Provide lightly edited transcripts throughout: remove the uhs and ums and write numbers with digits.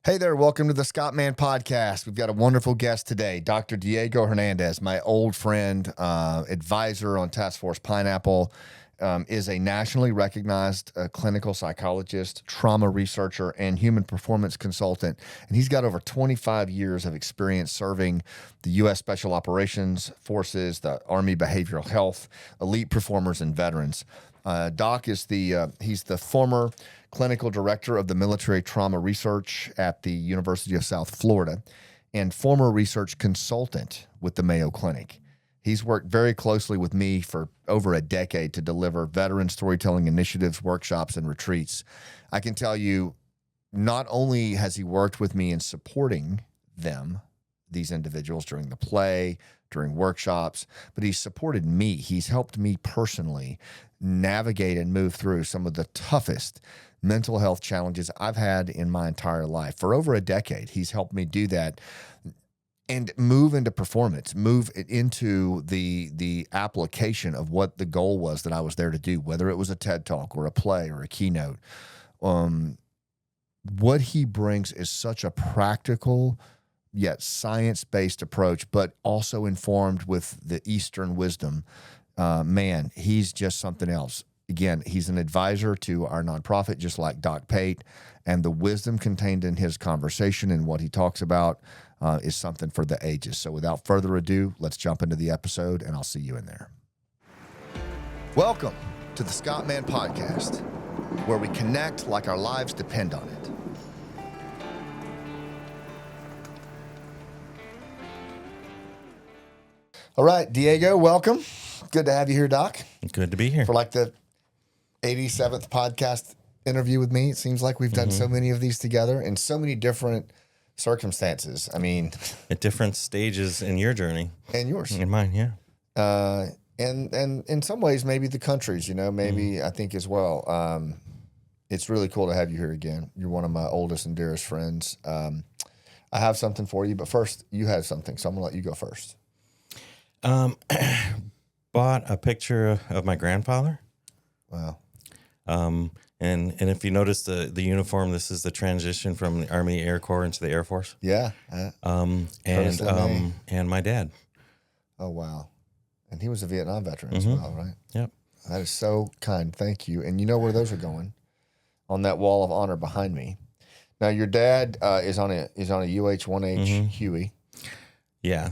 Hey there, welcome to the Scott Mann Podcast. We've got a wonderful guest today, Dr. Diego Hernandez, my old friend, advisor on Task Force Pineapple, is a nationally recognized clinical psychologist, trauma researcher, and human performance consultant. And he's got over 25 years of experience serving the U.S. Special Operations Forces, the Army Behavioral Health, elite performers, and veterans. Doc is he's the former clinical director of the military trauma research at the University of South Florida and former research consultant with the Mayo Clinic. He's worked very closely with me for over a decade to deliver veteran storytelling initiatives, workshops, and retreats. I can tell you, not only has he worked with me in supporting these individuals during the play, during workshops, but he's supported me. He's helped me personally navigate and move through some of the toughest mental health challenges I've had in my entire life. For over a decade, he's helped me do that and move into performance, move into the application of what the goal was that I was there to do, whether it was a TED Talk or a play or a keynote. What he brings is such a practical yet science-based approach, but also informed with the Eastern wisdom. Man, he's just something else. Again, he's an advisor to our nonprofit, just like Doc Pate, and the wisdom contained in his conversation and what he talks about is something for the ages. So without further ado, let's jump into the episode, and I'll see you in there. Welcome to the Scott Mann Podcast, where we connect like our lives depend on it. All right, Diego, welcome. Good to have you here, Doc. Good to be here. For like the 87th podcast interview with me. It seems like we've done so many of these together in so many different circumstances. I mean, at different stages in your journey. And yours. And mine, yeah. And in some ways, maybe the country's, maybe I think as well. It's really cool to have you here again. You're one of my oldest and dearest friends. I have something for you, but first you have something. So I'm gonna let you go first. Bought a picture of my grandfather. Wow. And if you notice the uniform, this is the transition from the Army Air Corps into the Air Force. Yeah. And my dad. Oh, wow. And he was a Vietnam veteran as well, right? Yep. That is so kind. Thank you. And you know where those are going? On that wall of honor behind me. Now, your dad is on a UH-1H Huey. Yeah,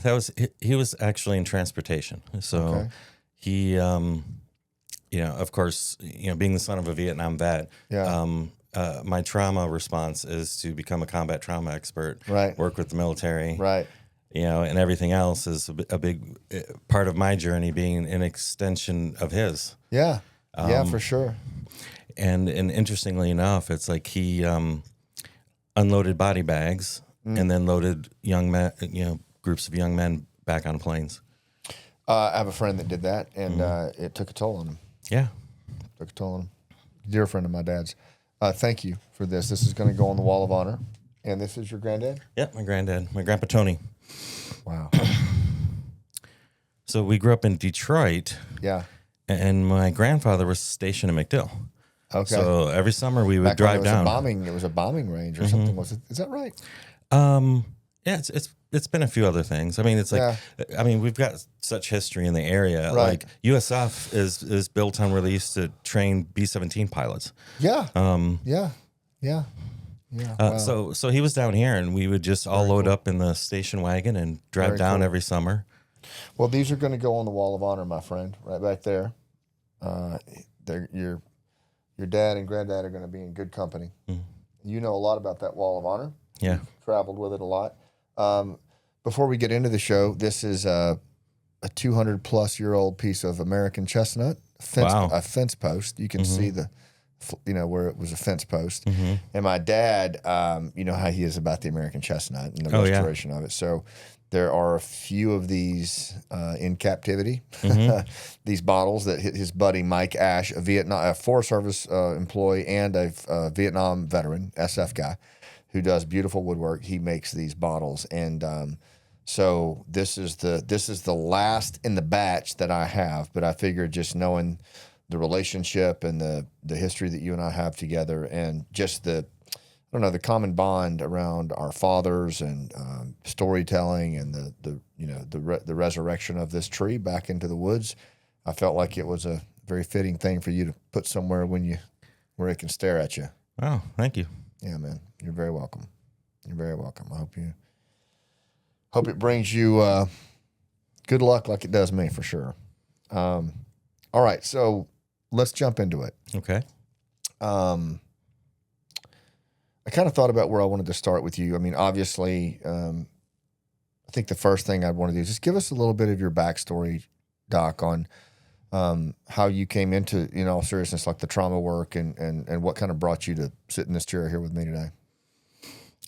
he was actually in transportation. So he, of course, being the son of a Vietnam vet, my trauma response is to become a combat trauma expert, right? Work with the military, right? And everything else is a big part of my journey, being an extension of his. Yeah, for sure. And interestingly enough, it's like he unloaded body bags and then loaded young men, groups of young men back on planes. I have a friend that did that, and it took a toll on him. Yeah. Took a toll on him. Dear friend of my dad's. Thank you for this. This is going to go on the wall of honor. And this is your granddad? Yep, my granddad, my grandpa Tony. Wow. So we grew up in Detroit. Yeah. And my grandfather was stationed in MacDill. Okay. So every summer we would drive down. It was a bombing range or something. Was it? Is that right? Yeah, it's been a few other things. I mean, it's like, we've got such history in the area. Right. Like USF is built on release to train B-17 pilots. Yeah. Yeah. Wow. So he was down here, and we would just all load up in the station wagon and drive down every summer. Well, these are going to go on the wall of honor, my friend, right back there. Your dad and granddad are going to be in good company. You know a lot about that wall of honor. Yeah. You've traveled with it a lot. Before we get into the show, this is a 200-plus-year-old piece of American chestnut, a fence post. You can see where it was a fence post. And my dad, you know how he is about the American chestnut and the restoration of it. So there are a few of these in captivity, these bottles that his buddy Mike Ash, a Forest Service employee and a Vietnam veteran, SF guy, who does beautiful woodwork. He makes these bottles, and so this is the last in the batch that I have. But I figured, just knowing the relationship and the history that you and I have together, and just I don't know, the common bond around our fathers and storytelling and the resurrection of this tree back into the woods. I felt like it was a very fitting thing for you to put somewhere where it can stare at you. Oh, thank you. Yeah, man. You're very welcome. You're very welcome. I hope it brings you good luck like it does me for sure. All right, so let's jump into it. Okay. I kind of thought about where I wanted to start with you. I mean, obviously, I think the first thing I'd want to do is just give us a little bit of your backstory, Doc, on how you came into, in all seriousness, like the trauma work and what kind of brought you to sit in this chair here with me today.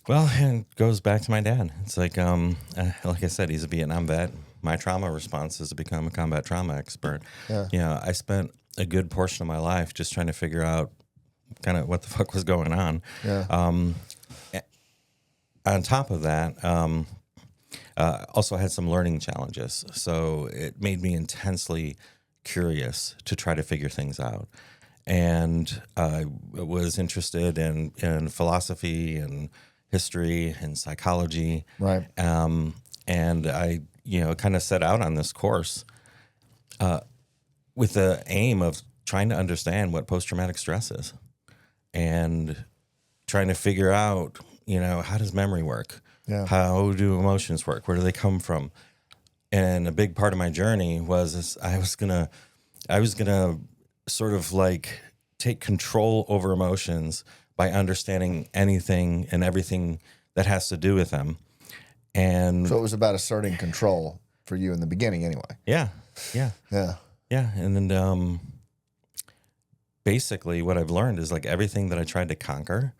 Well, it goes back to my dad. It's like I said, he's a Vietnam vet. My trauma response is to become a combat trauma expert. Yeah. I spent a good portion of my life just trying to figure out kind of what the fuck was going on. Yeah. On top of that, also had some learning challenges. So it made me intensely curious to try to figure things out. And I was interested in philosophy and history and psychology. Right. And I, kind of set out on this course with the aim of trying to understand what post-traumatic stress is and trying to figure out, how does memory work? Yeah. How do emotions work? Where do they come from? And a big part of my journey was I was gonna sort of like take control over emotions by understanding anything and everything that has to do with them. And so it was about asserting control for you in the beginning anyway. Yeah. And then basically what I've learned is like everything that I tried to conquer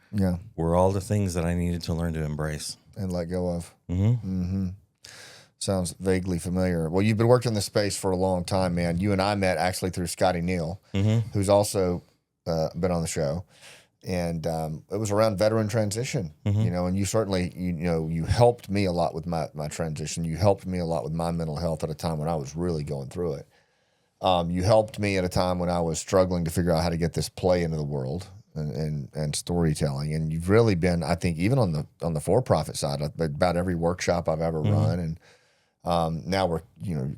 were all the things that I needed to learn to embrace. And let go of. Mm-hmm. Mm-hmm. Sounds vaguely familiar. Well, you've been working in this space for a long time, man. You and I met actually through Scotty Neal, who's also been on the show. And it was around veteran transition, and you certainly, you helped me a lot with my transition. You helped me a lot with my mental health at a time when I was really going through it. You helped me at a time when I was struggling to figure out how to get this play into the world and storytelling. And you've really been, I think, even on the for-profit side, about every workshop I've ever run. And now we're,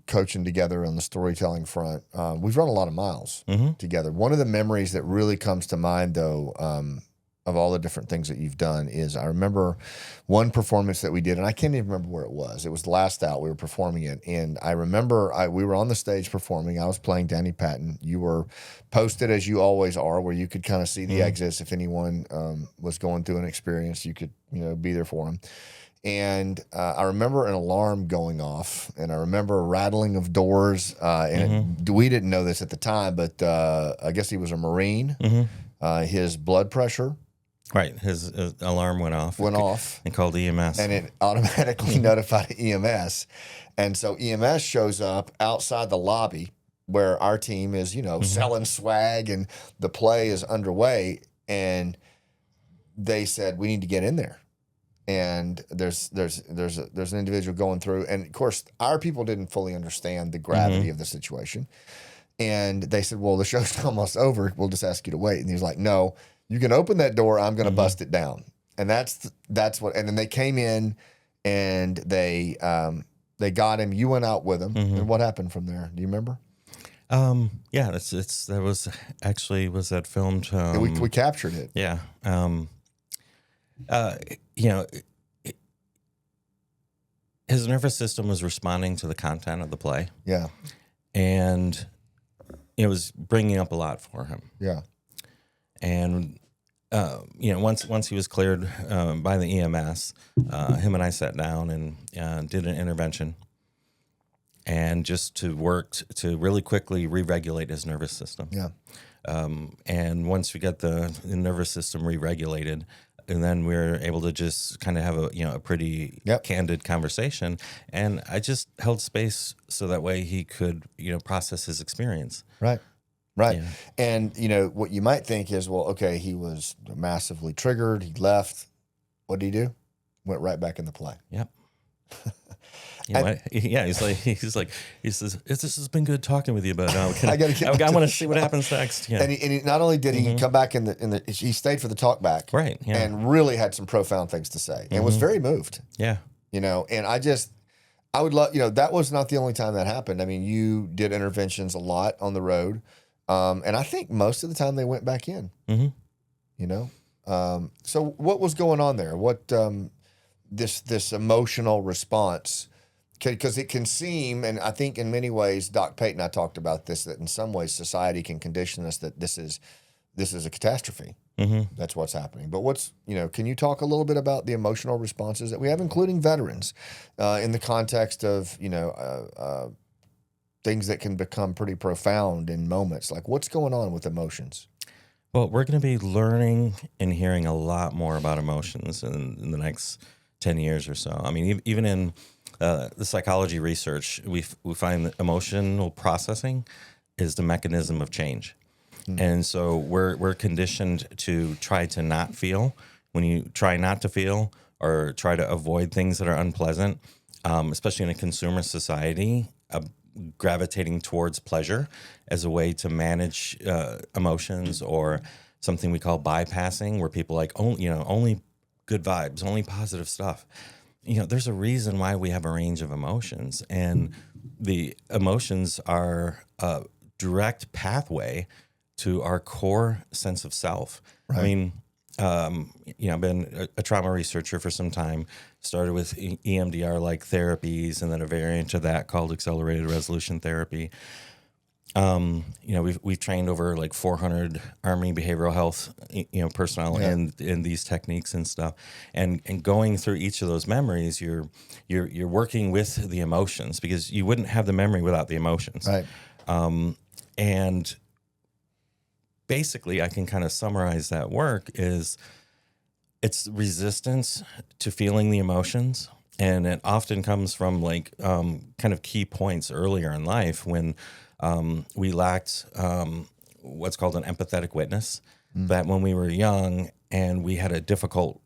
coaching together on the storytelling front. We've run a lot of miles together. One of the memories that really comes to mind, though, of all the different things that you've done is I remember one performance that we did, and I can't even remember where it was. It was Last Out. We were performing it. And I remember we were on the stage performing. I was playing Danny Patton. You were posted as you always are, where you could kind of see the exits. If anyone was going through an experience, you could, be there for them. And I remember an alarm going off, and I remember a rattling of doors. We didn't know this at the time, but I guess he was a Marine. His blood pressure. Right. His alarm went off. And called EMS. And it automatically notified EMS. And so EMS shows up outside the lobby where our team is, selling swag and the play is underway. And they said, we need to get in there. And there's an individual going through. And, of course, our people didn't fully understand the gravity of the situation. And they said, well, the show's almost over. We'll just ask you to wait. And he's like, no, you can open that door. I'm going to bust it down. And that's what. And then they came in and they got him. You went out with him. And what happened from there? Do you remember? Yeah, that was that filmed. We captured it. Yeah. His nervous system was responding to the content of the play. Yeah. And it was bringing up a lot for him. Yeah. And, once he was cleared by the EMS, him and I sat down and did an intervention and just to work to really quickly re-regulate his nervous system. Yeah. And once we got the nervous system re-regulated, and then we were able to just kind of have a pretty candid conversation. And I just held space so that way he could, process his experience. Right. Right. Yeah. And, what you might think is, well, okay, he was massively triggered. He left. What did he do? Went right back in the play. Yep. You know, he says, this has been good talking with you, but I want to see what happens next. Yeah. And he not only did he come back he stayed for the talk back, right? Yeah. And really had some profound things to say, and was very moved. Yeah. You know, and I would love, that was not the only time that happened. I mean, you did interventions a lot on the road, and I think most of the time they went back in. You know, so what was going on there? What this emotional response? Because it can seem, and I think in many ways, Doc Payton and I talked about this, that in some ways society can condition us that this is a catastrophe. That's what's happening. But can you talk a little bit about the emotional responses that we have, including veterans, in the context of, things that can become pretty profound in moments? Like, what's going on with emotions? Well, we're going to be learning and hearing a lot more about emotions in the next 10 years or so. I mean, even in the psychology research, we find that emotional processing is the mechanism of change. And so we're conditioned to try to not feel. When you try not to feel or try to avoid things that are unpleasant, especially in a consumer society, gravitating towards pleasure as a way to manage emotions, or something we call bypassing, where people only good vibes, only positive stuff. There's a reason why we have a range of emotions, and the emotions are a direct pathway to our core sense of self. Right. I mean, I've been a trauma researcher for some time, started with EMDR-like therapies, and then a variant of that called accelerated resolution therapy. We've trained over like 400 Army behavioral health, personnel in these techniques and stuff. And going through each of those memories, you're working with the emotions, because you wouldn't have the memory without the emotions. Right. And basically, I can kind of summarize that work is it's resistance to feeling the emotions. And it often comes from kind of key points earlier in life when we lacked what's called an empathetic witness, that when we were young and we had a difficult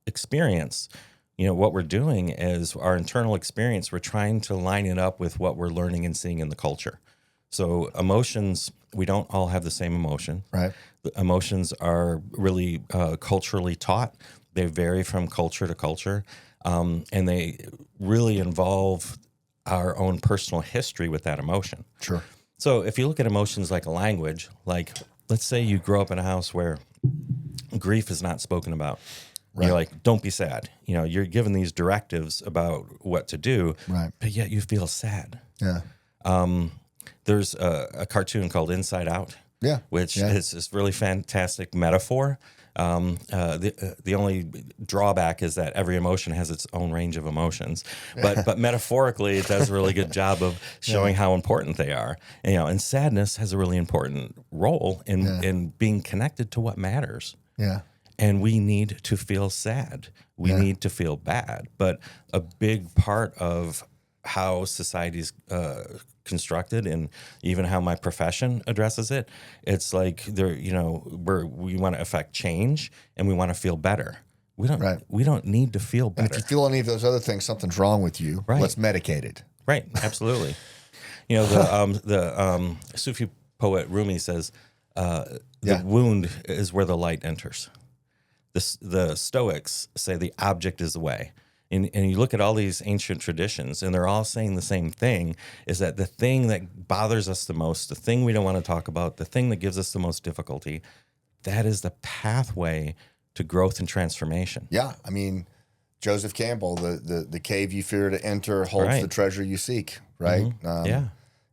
experience, what we're doing is our internal experience, we're trying to line it up with what we're learning and seeing in the culture. So emotions, we don't all have the same emotion. Right. The emotions are really culturally taught. They vary from culture to culture, and they really involve our own personal history with that emotion. Sure. So if you look at emotions like a language, like let's say you grow up in a house where grief is not spoken about. Right. You're like, don't be sad. You're given these directives about what to do, right, but yet you feel sad. Yeah. There's a cartoon called Inside Out, which is this really fantastic metaphor. The only drawback is that every emotion has its own range of emotions, but metaphorically, it does a really good job of showing how important they are. And sadness has a really important role in being connected to what matters. Yeah. And we need to feel sad. We need to feel bad. But a big part of how society's constructed, and even how my profession addresses it, it's like we want to affect change, and we want to feel better. We don't need to feel better. And if you feel any of those other things, something's wrong with you. Right. Let's medicate it. Right. Absolutely. The Sufi poet Rumi says, the wound is where the light enters. The Stoics say the object is the way. And you look at all these ancient traditions, and they're all saying the same thing, is that the thing that bothers us the most, the thing we don't want to talk about, the thing that gives us the most difficulty, that is the pathway to growth and transformation. Yeah. I mean, Joseph Campbell, the cave you fear to enter holds the treasure you seek, right? Mm-hmm.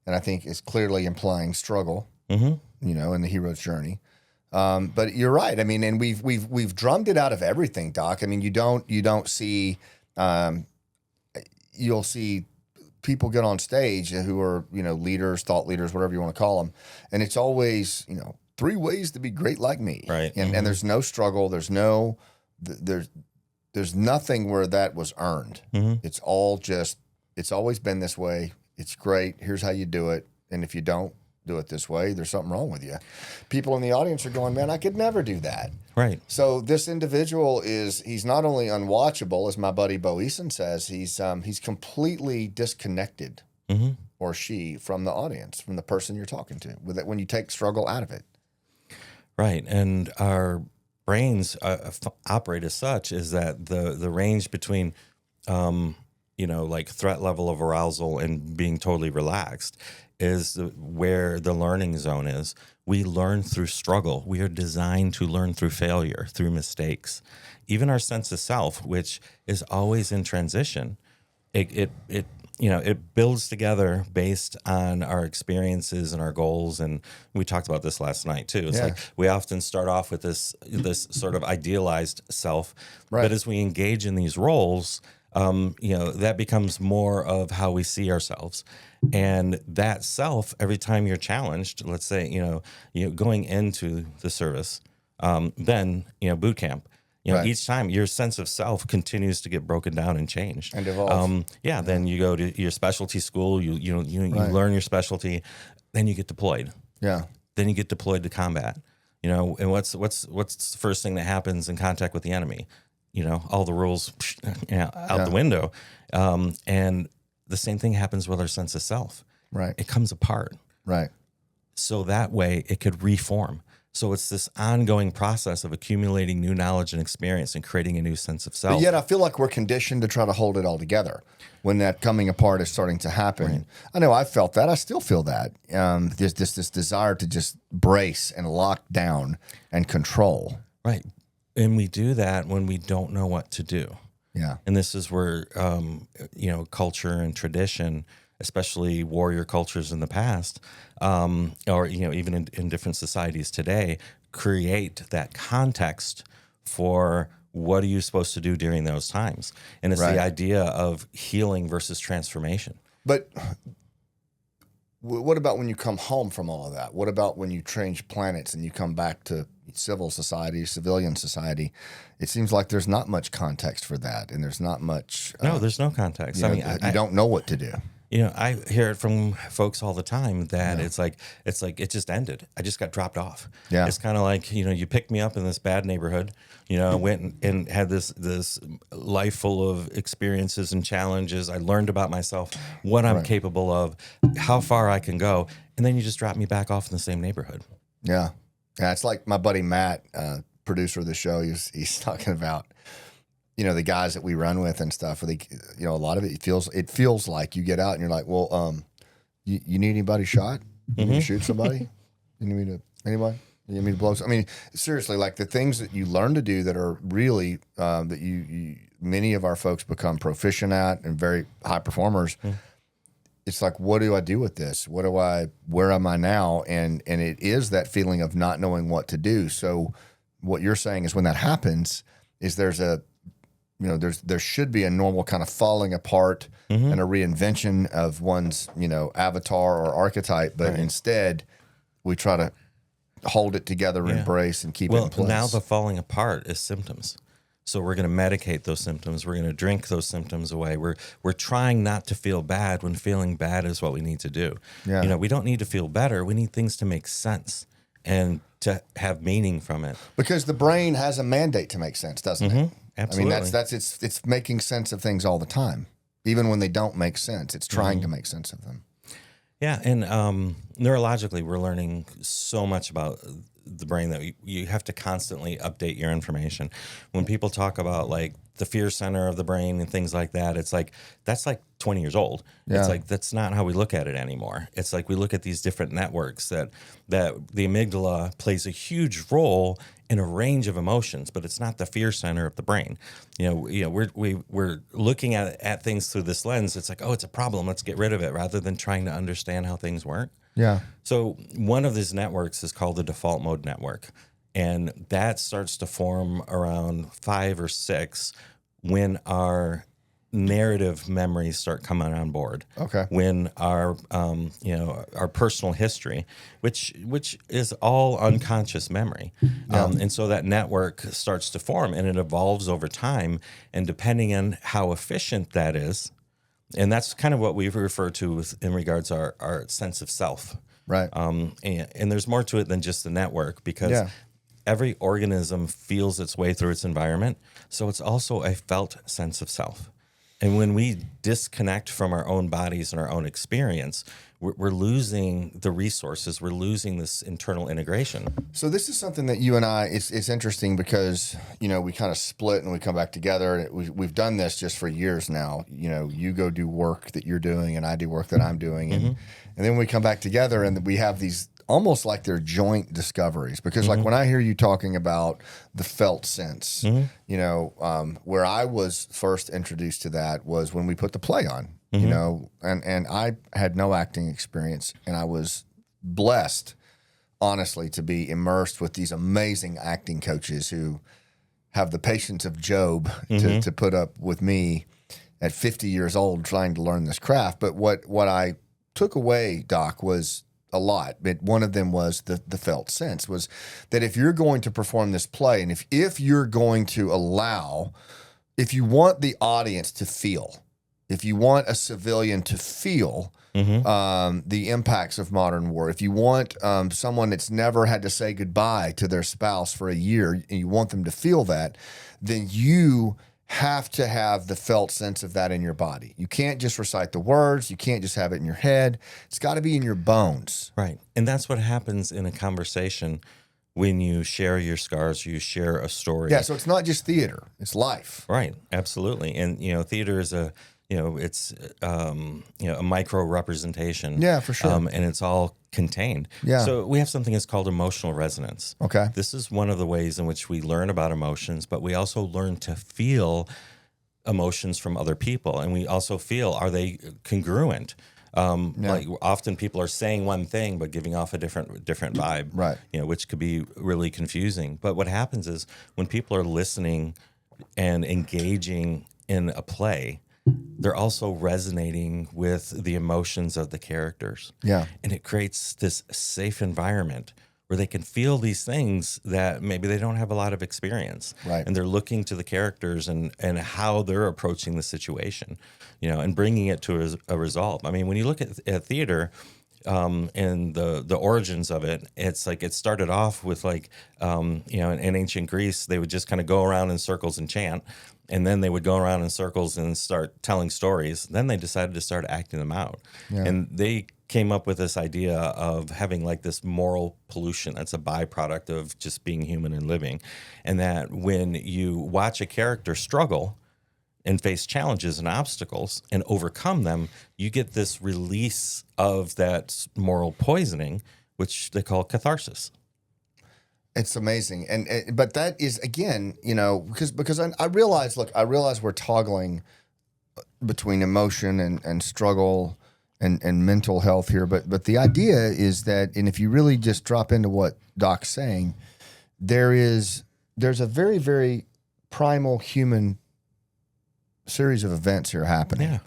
And I think it's clearly implying struggle, in the hero's journey. But you're right. I mean, and we've drummed it out of everything, Doc. I mean, you don't see... you'll see people get on stage who are, leaders, thought leaders, whatever you want to call them. And it's always, 3 ways to be great like me. Right. And there's no struggle. There's nothing where that was earned. Mm-hmm. It's all it's always been this way. It's great. Here's how you do it. And if you don't, do it this way, there's something wrong with you. People in the audience are going, man, I could never do that. Right. So this individual he's not only unwatchable, as my buddy Bo Eason says, he's completely disconnected, or she, from the audience, from the person you're talking to, with it, when you take struggle out of it. Right. And our brains operate as such is that the range between, like threat level of arousal and being totally relaxed is where the learning zone is. We learn through struggle. We are designed to learn through failure, through mistakes. Even our sense of self, which is always in transition, it builds together based on our experiences and our goals. And we talked about this last night too. It's like we often start off with this sort of idealized self, but as we engage in these roles, that becomes more of how we see ourselves. And that self, every time you're challenged, let's say, going into the service, then, boot camp, each time your sense of self continues to get broken down and changed and evolve. Then you go to your specialty school, you learn your specialty, then you get deployed. Yeah. Then you get deployed to combat, and what's the first thing that happens in contact with the enemy? All the rules out the window. And the same thing happens with our sense of self. Right. It comes apart. Right. So that way it could reform. So it's this ongoing process of accumulating new knowledge and experience and creating a new sense of self. But yet I feel like we're conditioned to try to hold it all together when that coming apart is starting to happen. Right. I know I felt that. I still feel that. There's this desire to just brace and lock down and control. Right. And we do that when we don't know what to do. Yeah. And this is where, culture and tradition, especially warrior cultures in the past, or, even in different societies today, create that context for what are you supposed to do during those times. And it's the idea of healing versus transformation. But what about when you come home from all of that? What about when you change planets and you come back to civil society, civilian society? It seems like there's not much context for that, and there's not much. No, there's no context. You don't know what to do. I hear it from folks all the time that it's like it just ended. I just got dropped off. Yeah. It's kind of like, you picked me up in this bad neighborhood, went and had this life full of experiences and challenges. I learned about myself, what I'm capable of, how far I can go. And then you just drop me back off in the same neighborhood. Yeah. Yeah. It's like my buddy Matt, producer of the show, he's talking about, the guys that we run with and stuff, where they, a lot of it feels like you get out and you're like, well, you need anybody shot? You need to shoot somebody? Anybody? You need me to blow? I mean, seriously, like the things that you learn to do that are really, that you many of our folks become proficient at and very high performers. It's like, what do I do with this? Where am I now? And it is that feeling of not knowing what to do. So what you're saying is when that happens is there should be a normal kind of falling apart and a reinvention of one's, avatar or archetype. But instead we try to hold it together, embrace and keep it in place. Now the falling apart is symptoms. So we're going to medicate those symptoms. We're going to drink those symptoms away. We're trying not to feel bad when feeling bad is what we need to do. Yeah. We don't need to feel better. We need things to make sense and to have meaning from it. Because the brain has a mandate to make sense, doesn't it? Absolutely. I mean, it's making sense of things all the time. Even when they don't make sense, it's trying to make sense of them. Yeah, and neurologically, we're learning so much about the brain that you have to constantly update your information. When people talk about like the fear center of the brain and things like that, it's like that's like 20 years old. Yeah. It's like that's not how we look at it anymore. It's like we look at these different networks that the amygdala plays a huge role in a range of emotions, but it's not the fear center of the brain. We're looking at things through this lens. It's like, oh, it's a problem, let's get rid of it, rather than trying to understand how things work. Yeah. So one of these networks is called the default mode network, and that starts to form around 5 or 6 when our narrative memories start coming on board. Okay. When our our personal history, which is all unconscious memory, and so that network starts to form, and it evolves over time, and depending on how efficient that is, and that's kind of what we refer to in regards our sense of self. Right. And there's more to it than just the network, because every organism feels its way through its environment. So it's also a felt sense of self. And when we disconnect from our own bodies and our own experience, we're losing the resources. We're losing this internal integration. So this is something that you and I, it's interesting because, we kind of split and we come back together. We've done this just for years now. You go do work that you're doing and I do work that I'm doing. And then we come back together and we have these almost like they're joint discoveries, because like when I hear you talking about the felt sense, where I was first introduced to that was when we put the play on, and I had no acting experience, and I was blessed, honestly, to be immersed with these amazing acting coaches who have the patience of Job to put up with me at 50 years old trying to learn this craft. But what I took away, Doc, was a lot, but one of them was the felt sense, was that if you're going to perform this play, and if you're going to if you want the audience to feel, if you want a civilian to feel the impacts of modern war, if you want someone that's never had to say goodbye to their spouse for a year, and you want them to feel that, then you have to have the felt sense of that in your body. You can't just recite the words. You can't just have it in your head. It's got to be in your bones. Right. And that's what happens in a conversation when you share your scars, you share a story. Yeah, so it's not just theater. It's life. Right. Absolutely. And, theater is it's a micro representation. Yeah, for sure. And it's all contained. Yeah. So we have something that's called emotional resonance. Okay. This is one of the ways in which we learn about emotions, but we also learn to feel emotions from other people. And we also feel, are they congruent? Like often people are saying one thing, but giving off a different vibe, right? Which could be really confusing. But what happens is when people are listening and engaging in a play, they're also resonating with the emotions of the characters. Yeah. And it creates this safe environment where they can feel these things that maybe they don't have a lot of experience. Right. And they're looking to the characters and how they're approaching the situation, and bringing it to a result. I mean, when you look at theater, and the origins of it, it's like it started off with like, in ancient Greece, they would just kind of go around in circles and chant. And then they would go around in circles and start telling stories. Then they decided to start acting them out. Yeah. And they came up with this idea of having like this moral pollution that's a byproduct of just being human and living. And that when you watch a character struggle and face challenges and obstacles and overcome them, you get this release of that moral poisoning, which they call catharsis. It's amazing. But that is, again, because I realize we're toggling between emotion and struggle and mental health here. But the idea is that, and if you really just drop into what Doc's saying, there's a very, very primal human series of events here happening. Yeah.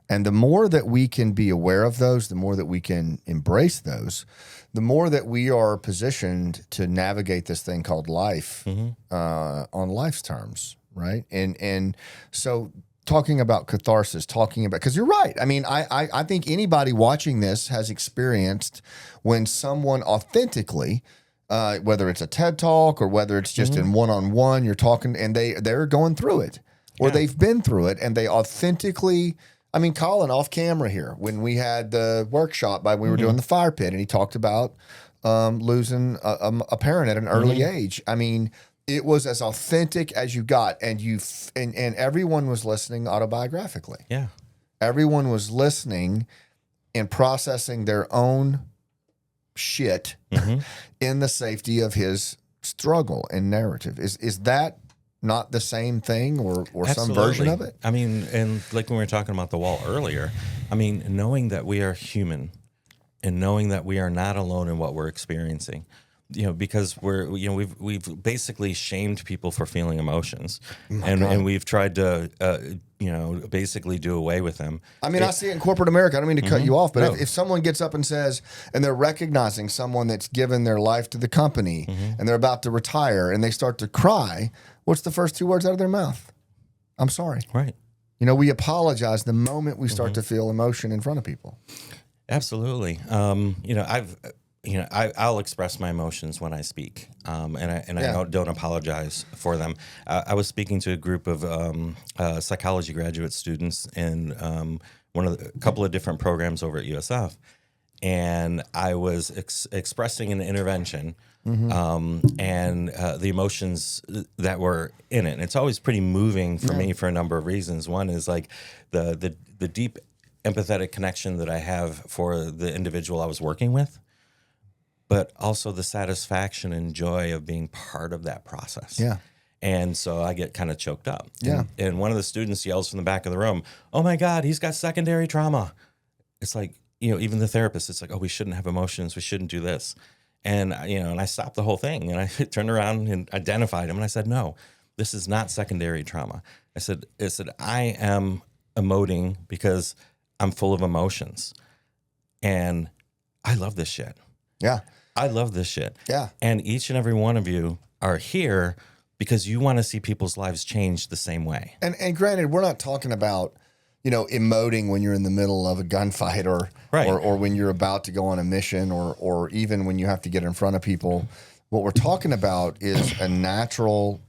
And the more that we can be aware of those, the more that we can embrace those, the more that we are positioned to navigate this thing called life on life's terms, right? And so talking about catharsis, because you're right. I mean, I think anybody watching this has experienced when someone authentically, whether it's a TED Talk or whether it's just in one-on-one, you're talking and they're going through it or they've been through it and they authentically... I mean, Colin off camera here, when we had the workshop we were doing the fire pit, and he talked about losing a parent at an early age. I mean, it was as authentic as you got, and everyone was listening autobiographically. Yeah. Everyone was listening and processing their own shit in the safety of his struggle and narrative. Is that not the same thing or some version of it? I mean, and like when we were talking about the wall earlier, I mean, knowing that we are human and knowing that we are not alone in what we're experiencing, because we've basically shamed people for feeling emotions and we've tried to, basically do away with them. I mean, I see it in corporate America. I don't mean to cut you off, but if someone gets up and says, and they're recognizing someone that's given their life to the company and they're about to retire and they start to cry, what's the first two words out of their mouth? I'm sorry. Right. We apologize the moment we start to feel emotion in front of people. Absolutely. I'll express my emotions when I speak, and I don't apologize for them. I was speaking to a group of psychology graduate students in a couple of different programs over at USF, and I was expressing an intervention. And the emotions that were in it. And it's always pretty moving for me for a number of reasons. One is like the deep empathetic connection that I have for the individual I was working with, but also the satisfaction and joy of being part of that process. Yeah. And so I get kind of choked up. Yeah. And one of the students yells from the back of the room, "Oh my God, he's got secondary trauma." It's like, even the therapist, it's like, "Oh, we shouldn't have emotions. We shouldn't do this." And, and I stopped the whole thing and I turned around and identified him and I said, "No, this is not secondary trauma." I said, "I am emoting because I'm full of emotions and I love this shit." Yeah. I love this shit. Yeah. And each and every one of you are here because you want to see people's lives change the same way. And granted, we're not talking about, emoting when you're in the middle of a gunfight or when you're about to go on a mission or even when you have to get in front of people. What we're talking about is a natural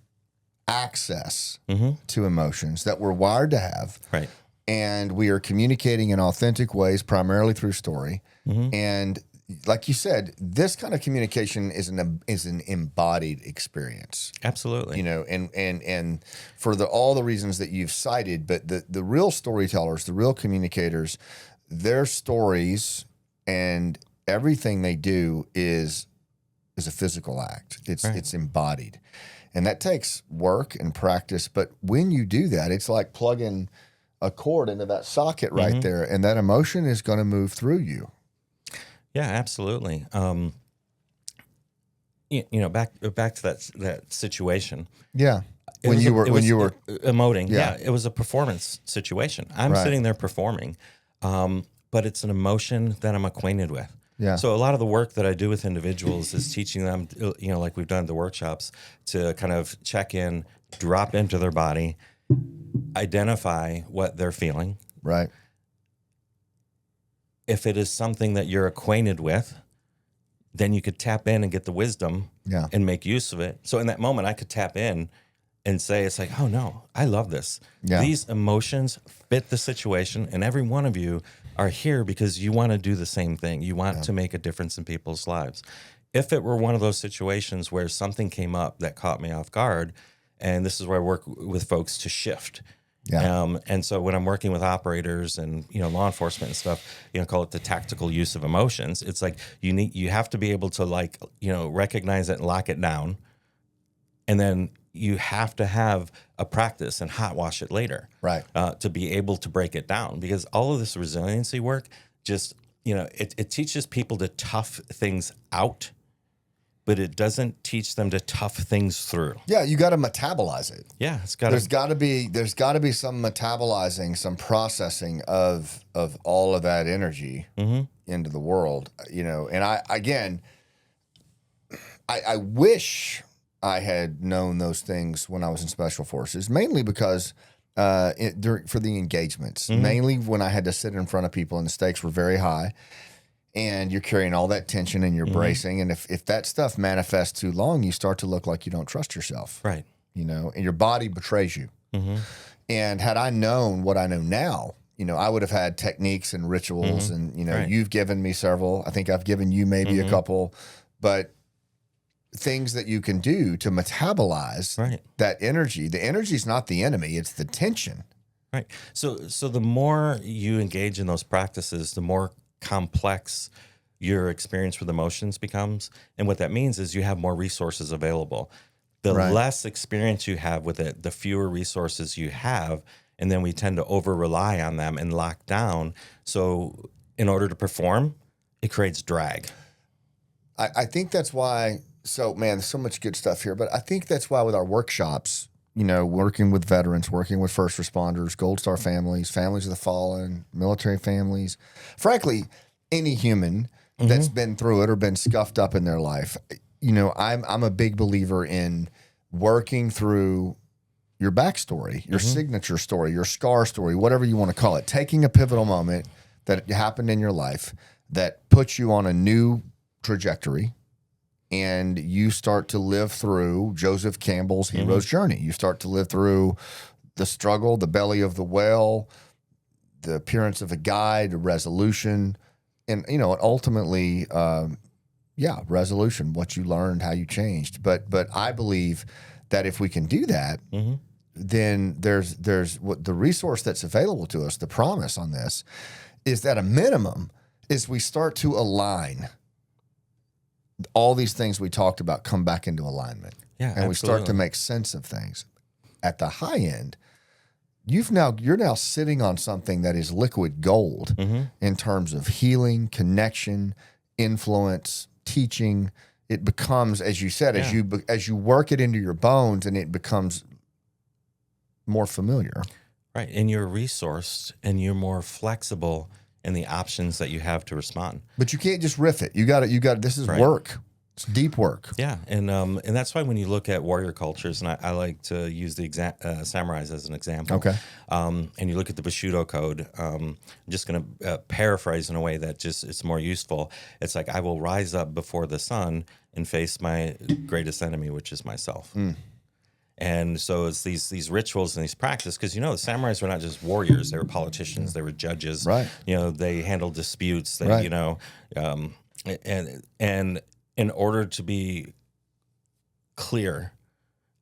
access to emotions that we're wired to have. Right. And we are communicating in authentic ways, primarily through story. And like you said, this kind of communication is an embodied experience. Absolutely. And for all the reasons that you've cited, but the real storytellers, the real communicators, their stories and everything they do is a physical act. It's embodied. And that takes work and practice. But when you do that, it's like plugging a cord into that socket right there, and that emotion is going to move through you. Yeah, absolutely. Back to that situation. Yeah. When you were emoting. Yeah. It was a performance situation. I'm sitting there performing, but it's an emotion that I'm acquainted with. Yeah. So a lot of the work that I do with individuals is teaching them, like we've done at the workshops, to kind of check in, drop into their body, identify what they're feeling. Right. If it is something that you're acquainted with, then you could tap in and get the wisdom and make use of it. So in that moment, I could tap in and say, it's like, "Oh no, I love this." Yeah. These emotions fit the situation, and every one of you are here because you want to do the same thing. You want to make a difference in people's lives. If it were one of those situations where something came up that caught me off guard, and this is where I work with folks to shift. Yeah. And so when I'm working with operators and, law enforcement and stuff, call it the tactical use of emotions. It's like you have to be able to recognize it and lock it down. And then you have to have a practice and hot wash it later. Right. To be able to break it down, because all of this resiliency work just, it teaches people to tough things out, but it doesn't teach them to tough things through. Yeah, you got to metabolize it. Yeah, there's got to be some metabolizing, some processing of all of that energy into the world. And I wish I had known those things when I was in Special Forces, mainly because for the engagements, mainly when I had to sit in front of people and the stakes were very high. And you're carrying all that tension and you're bracing. And if that stuff manifests too long, you start to look like you don't trust yourself. Right. And your body betrays you. And had I known what I know now, I would have had techniques and rituals and, you've given me several. I think I've given you maybe a couple, but things that you can do to metabolize that energy. The energy is not the enemy. It's the tension. Right. So the more you engage in those practices, the more complex your experience with emotions becomes. And what that means is you have more resources available. The less experience you have with it, the fewer resources you have. And then we tend to over rely on them and lock down. So in order to perform, it creates drag. I think that's why. So man, there's so much good stuff here, but I think that's why with our workshops, working with veterans, working with first responders, Gold Star families, families of the fallen, military families, frankly, any human that's been through it or been scuffed up in their life, I'm a big believer in working through your backstory, your signature story, your scar story, whatever you want to call it, taking a pivotal moment that happened in your life that puts you on a new trajectory, and you start to live through Joseph Campbell's hero's journey. You start to live through the struggle, the belly of the whale, the appearance of a guide, a resolution, and ultimately, resolution, what you learned, how you changed. But I believe that if we can do that, then there's what the resource that's available to us, the promise on this, is that a minimum is we start to align all these things we talked about, come back into alignment. Yeah, and absolutely. we start to make sense of things. At the high end, you're now sitting on something that is liquid gold in terms of healing, connection, influence, teaching. It becomes, as you said, as you work it into your bones, and it becomes more familiar. Right, and you're resourced, and you're more flexible in the options that you have to respond. But you can't just riff it. You got to. This is work. It's deep work. Yeah, and that's why when you look at warrior cultures, and I like to use the samurais as an example. Okay. And you look at the Bushido code. I'm just going to paraphrase in a way that just it's more useful. It's like, I will rise up before the sun and face my greatest enemy, which is myself. And so it's these rituals and these practices, because the samurais were not just warriors; they were politicians, they were judges. Right. They handled disputes. They, and in order to be clear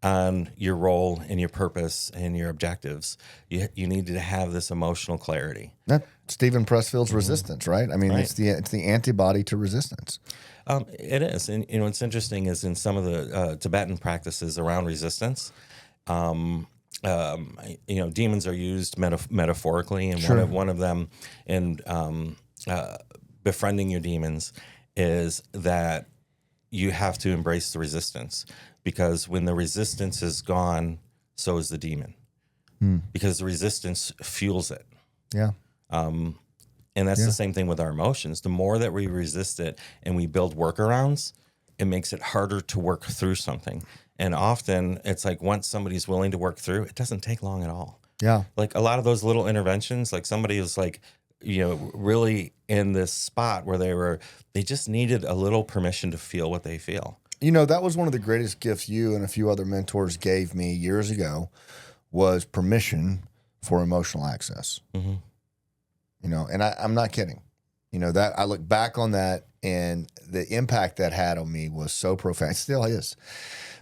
on your role and your purpose and your objectives, you need to have this emotional clarity. Stephen Pressfield's resistance, right? I mean, it's the antibody to resistance. It is, and what's interesting is in some of the Tibetan practices around resistance, demons are used metaphorically, and one of them in befriending your demons is that you have to embrace the resistance, because when the resistance is gone, so is the demon, because the resistance fuels it. Yeah. And that's the same thing with our emotions. The more that we resist it and we build workarounds, it makes it harder to work through something. And often it's like, once somebody's willing to work through, it doesn't take long at all. Yeah. Like a lot of those little interventions, like somebody is like, really in this spot where they just needed a little permission to feel what they feel. That was one of the greatest gifts you and a few other mentors gave me years ago, was permission for emotional access. And I'm not kidding. That I look back on that, and the impact that had on me was so profound. It still is,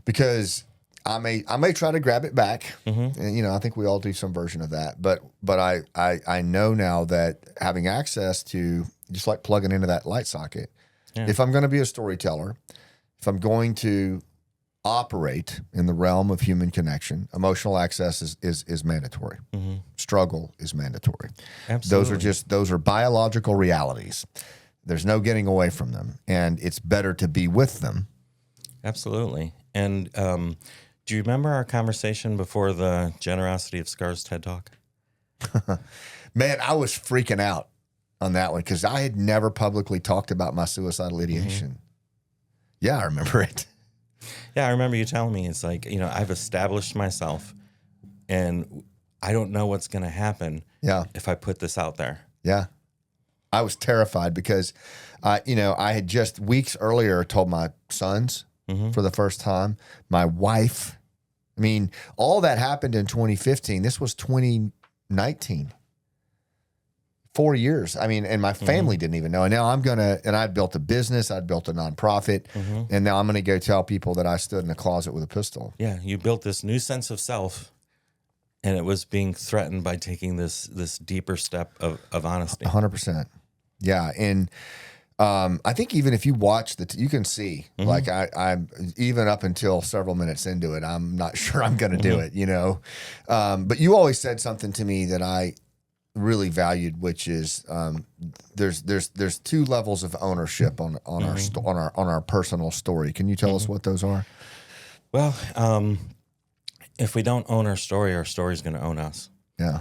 because I may try to grab it back, and I think we all do some version of that. But I know now that having access to, just like plugging into that light socket, if I'm going to be a storyteller, if I'm going to operate in the realm of human connection, emotional access is mandatory. Struggle is mandatory. Absolutely. Those are biological realities. There's no getting away from them, and it's better to be with them. Absolutely. And do you remember our conversation before the Generosity of Scars TED Talk? Man, I was freaking out on that one, because I had never publicly talked about my suicidal ideation. Yeah, I remember it. Yeah, I remember you telling me, it's like, I've established myself, and I don't know what's going to happen if I put this out there. Yeah. I was terrified, because, I had just weeks earlier told my sons for the first time, my wife. I mean, all that happened in 2015. This was 2019. 4 years. I mean, and my family didn't even know. And now and I'd built a business, I'd built a nonprofit, and now I'm going to go tell people that I stood in a closet with a pistol. Yeah, you built this new sense of self, and it was being threatened by taking this deeper step of honesty. 100%. Yeah, and I think even if you watch you can see, like I'm even up until several minutes into it, I'm not sure I'm going to do it, But you always said something to me that I really valued, which is there's two levels of ownership on our personal story. Can you tell us what those are? Well, if we don't own our story is going to own us. Yeah.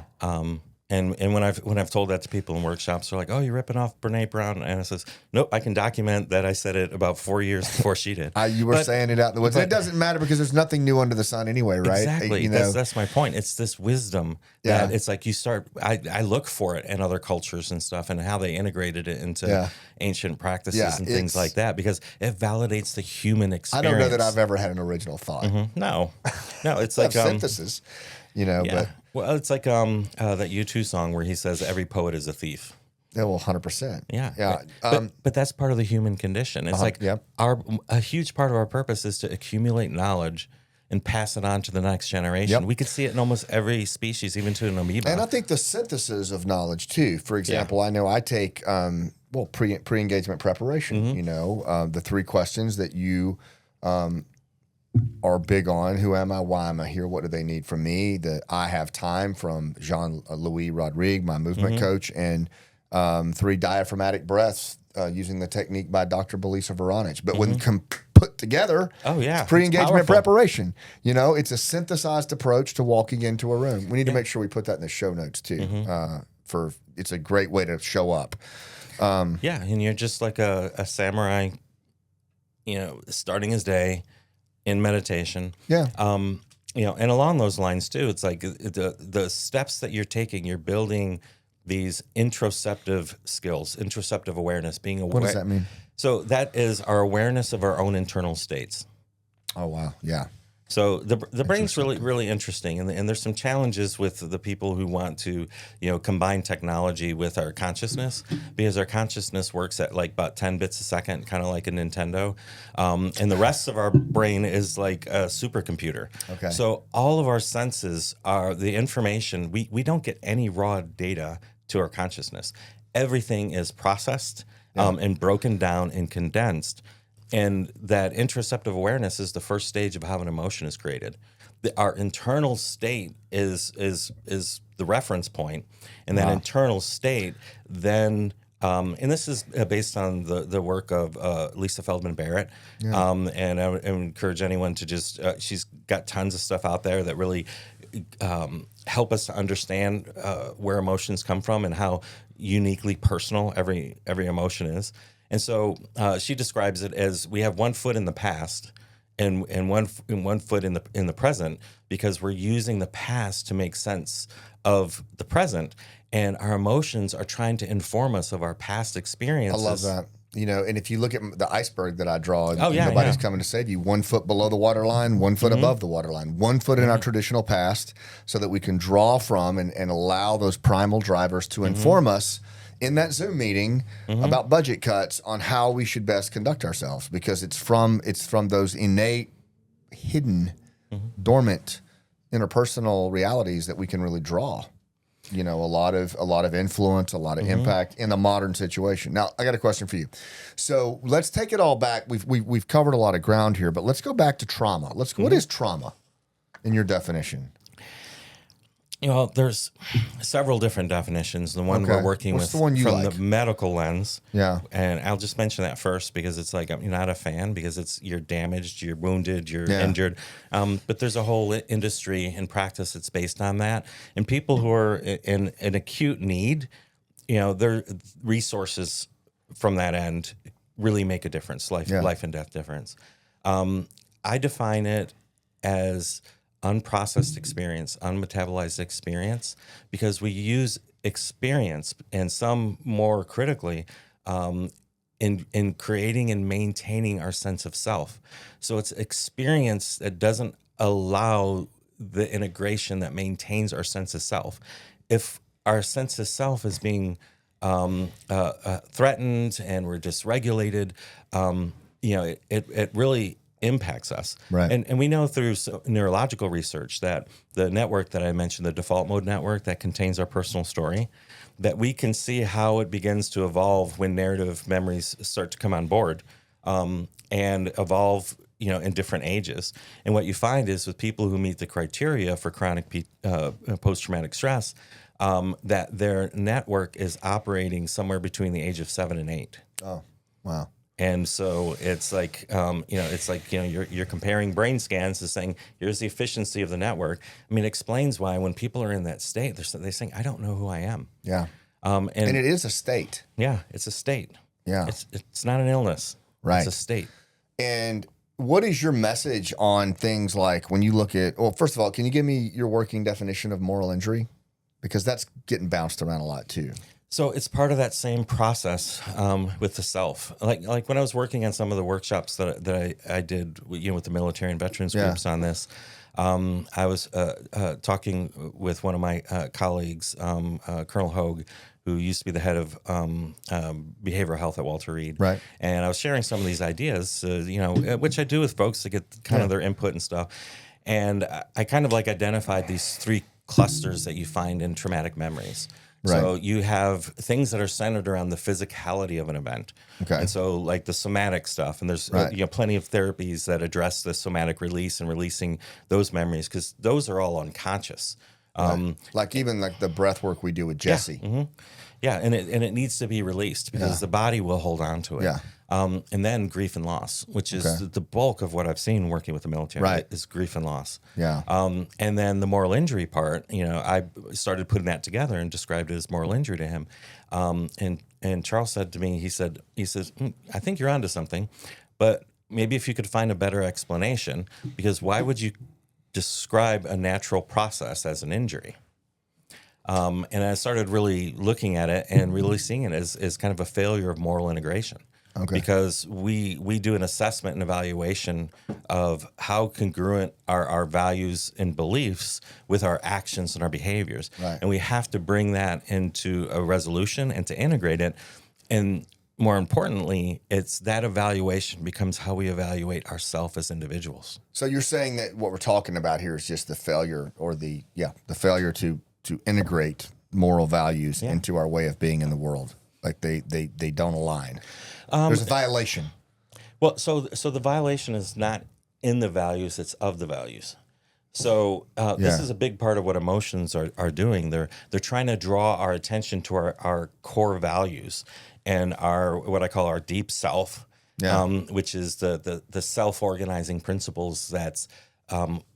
And when I've told that to people in workshops, they're like, "Oh, you're ripping off Brene Brown," and I says, "Nope, I can document that I said it about 4 years before she did." You were saying it out in the woods. It doesn't matter because there's nothing new under the sun anyway, right? Exactly. That's my point. It's this wisdom that it's like you start. I look for it in other cultures and stuff, and how they integrated it into ancient practices and things like that, because it validates the human experience. I don't know that I've ever had an original thought. No, it's like synthesis. But well, it's like that U2 song where he says every poet is a thief. Yeah, well, 100%. Yeah. But that's part of the human condition. It's a huge part of our purpose is to accumulate knowledge and pass it on to the next generation. We could see it in almost every species, even to an amoeba. And I think the synthesis of knowledge too. For example, I know I take pre-engagement preparation. The 3 questions that you are big on. Who am I? Why am I here? What do they need from me? That I have time, from Jean-Louis Rodrigue, my movement coach, and 3 diaphragmatic breaths using the technique by Dr. Belisa Veronich. But when put together, it's pre-engagement preparation. It's a synthesized approach to walking into a room. We need to make sure we put that in the show notes too. It's a great way to show up. And you're just like a samurai, starting his day in meditation. And along those lines too, it's like the steps that you're taking, you're building these intraceptive skills, intraceptive awareness, being aware. What does that mean? So that is our awareness of our own internal states. Oh, wow. Yeah. So the brain's really, really interesting. And there's some challenges with the people who want to, combine technology with our consciousness, because our consciousness works at like about 10 bits a second, kind of like a Nintendo. And the rest of our brain is like a supercomputer. Okay. So all of our senses are the information. We don't get any raw data to our consciousness. Everything is processed and broken down and condensed. And that intraceptive awareness is the first stage of how an emotion is created. Our internal state is the reference point, and that internal state then, and this is based on the work of Lisa Feldman Barrett. And I would encourage anyone to just, she's got tons of stuff out there that really help us to understand where emotions come from and how uniquely personal every emotion is. And so she describes it as we have 1 foot in the past and one foot in the present, because we're using the past to make sense of the present, and our emotions are trying to inform us of our past experiences. I love that. And if you look at the iceberg that I draw, nobody's coming to save you. 1 foot below the waterline, 1 foot above the waterline, 1 foot in our traditional past, so that we can draw from and allow those primal drivers to inform us in that Zoom meeting about budget cuts on how we should best conduct ourselves, because it's from those innate, hidden, dormant, interpersonal realities that we can really draw. A lot of influence, a lot of impact in the modern situation. Now, I got a question for you. So let's take it all back. We've covered a lot of ground here, but let's go back to trauma. What is trauma in your definition? There's several different definitions. The one we're working with from the medical lens. Yeah. And I'll just mention that first, because it's like, I'm not a fan, because you're damaged, you're wounded, you're injured. But there's a whole industry and practice that's based on that. And people who are in an acute need, their resources from that end really make a difference, life and death difference. I define it as unprocessed experience, unmetabolized experience, because we use experience, and some more critically, in creating and maintaining our sense of self. So it's experience that doesn't allow the integration that maintains our sense of self. If our sense of self is being threatened and we're dysregulated, it really impacts us. Right. And we know through neurological research that the network that I mentioned, the default mode network that contains our personal story, that we can see how it begins to evolve when narrative memories start to come on board, and evolve, in different ages. And what you find is with people who meet the criteria for chronic post-traumatic stress, that their network is operating somewhere between the age of 7 and 8. Oh, wow. And so it's like, you're comparing brain scans to saying, here's the efficiency of the network. I mean, it explains why when people are in that state, they're saying, I don't know who I am. Yeah. And it is a state. Yeah, it's a state. Yeah. It's not an illness. Right. It's a state. And what is your message on things like when you look at, well, first of all, can you give me your working definition of moral injury? Because that's getting bounced around a lot too. So it's part of that same process with the self. Like when I was working on some of the workshops that I did, with the military and veterans groups on this, I was talking with one of my colleagues, Colonel Hogue, who used to be the head of behavioral health at Walter Reed. Right. And I was sharing some of these ideas, which I do with folks to get kind of their input and stuff. And I kind of like identified these three clusters that you find in traumatic memories. Right. So you have things that are centered around the physicality of an event. Okay. And so like the somatic stuff, and there's plenty of therapies that address the somatic release and releasing those memories, because those are all unconscious. Like even like the breath work we do with Jesse. Yeah, yeah, and it needs to be released because the body will hold on to it. Yeah. And then grief and loss, which is the bulk of what I've seen working with the military, is grief and loss. Yeah. And then the moral injury part, I started putting that together and described it as moral injury to him. And Charles said to me, he says, I think you're onto something, but maybe if you could find a better explanation, because why would you describe a natural process as an injury? And I started really looking at it and really seeing it as kind of a failure of moral integration. Okay. Because we do an assessment and evaluation of how congruent are our values and beliefs with our actions and our behaviors. Right. And we have to bring that into a resolution and to integrate it. And more importantly, it's that evaluation becomes how we evaluate ourselves as individuals. So you're saying that what we're talking about here is just the failure or the failure to integrate moral values into our way of being in the world. Like they don't align. There's a violation. Well, so the violation is not in the values; it's of the values. So this is a big part of what emotions are doing. They're trying to draw our attention to our core values and our what I call our deep self, which is the self-organizing principles that's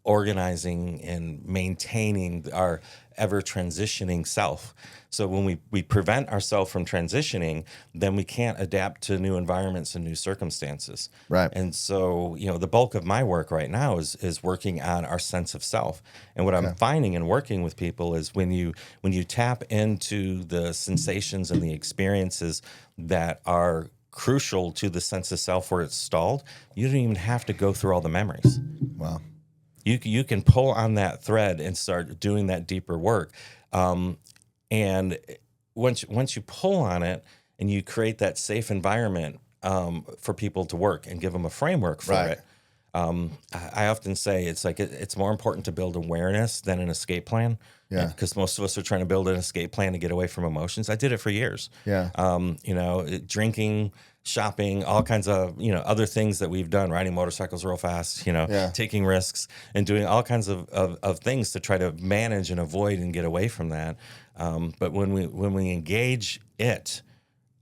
organizing and maintaining our ever-transitioning self. So when we prevent ourselves from transitioning, then we can't adapt to new environments and new circumstances. Right. And so, the bulk of my work right now is working on our sense of self. And what I'm finding and working with people is when you tap into the sensations and the experiences that are crucial to the sense of self where it's stalled, you don't even have to go through all the memories. Wow. You can pull on that thread and start doing that deeper work. And once you pull on it and you create that safe environment for people to work and give them a framework for it, I often say it's more important to build awareness than an escape plan. Yeah, because most of us are trying to build an escape plan to get away from emotions. I did it for years. Yeah, drinking, shopping, all kinds of other things that we've done, riding motorcycles real fast, taking risks and doing all kinds of things to try to manage and avoid and get away from that. But when we engage it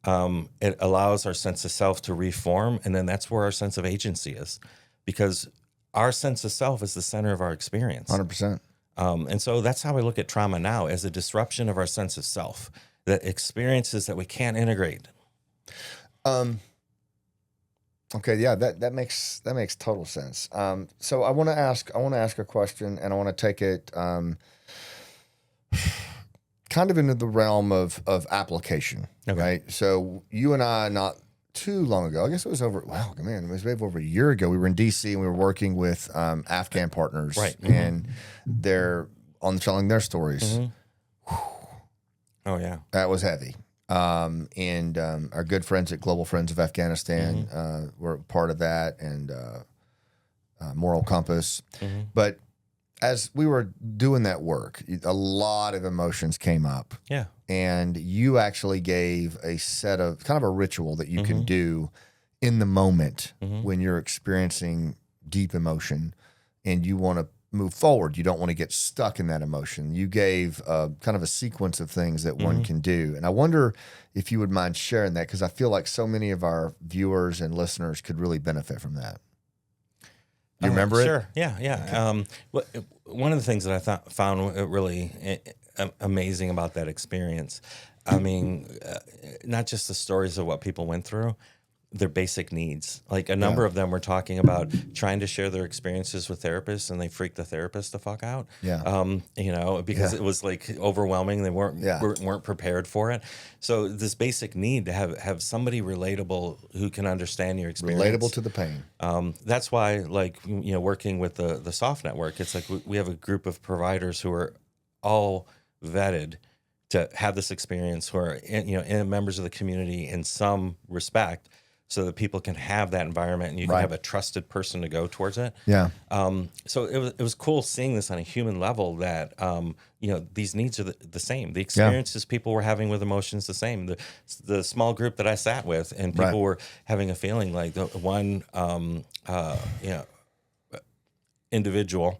allows our sense of self to reform, and then that's where our sense of agency is, because our sense of self is the center of our experience. 100%. And so that's how I look at trauma now, as a disruption of our sense of self, that experiences that we can't integrate. Okay, yeah, that makes total sense. So I want to ask a question, and I want to take it kind of into the realm of application. Okay. Right? So you and I, not too long ago, I guess it was over a year ago, we were in DC and we were working with Afghan partners, right? Mm-hmm. And they're telling their stories. Mm-hmm. Oh yeah, that was heavy. And our good friends at Global Friends of Afghanistan were part of that, and Moral Compass. Mm-hmm. But as we were doing that work, a lot of emotions came up. Yeah. And you actually gave a set of kind of a ritual that you can do in the moment when you're experiencing deep emotion and you want to move forward. You don't want to get stuck in that emotion. You gave kind of a sequence of things that one can do. And I wonder if you would mind sharing that, because I feel like so many of our viewers and listeners could really benefit from that. You remember it? Sure. Yeah. Okay. One of the things that I found really amazing about that experience, I mean, not just the stories of what people went through, their basic needs. Like a number of them were talking about trying to share their experiences with therapists, and they freaked the therapist the fuck out. Yeah. Because it was like overwhelming. They weren't prepared for it. So this basic need to have somebody relatable who can understand your experience. Relatable to the pain. That's why, like, working with the Soft Network, it's like we have a group of providers who are all vetted to have this experience, who are members of the community in some respect, so that people can have that environment and you can have a trusted person to go towards it. Yeah. So it was cool seeing this on a human level, that these needs are the same. The experiences people were having with emotions the same. The small group that I sat with, and people were having a feeling like the one individual.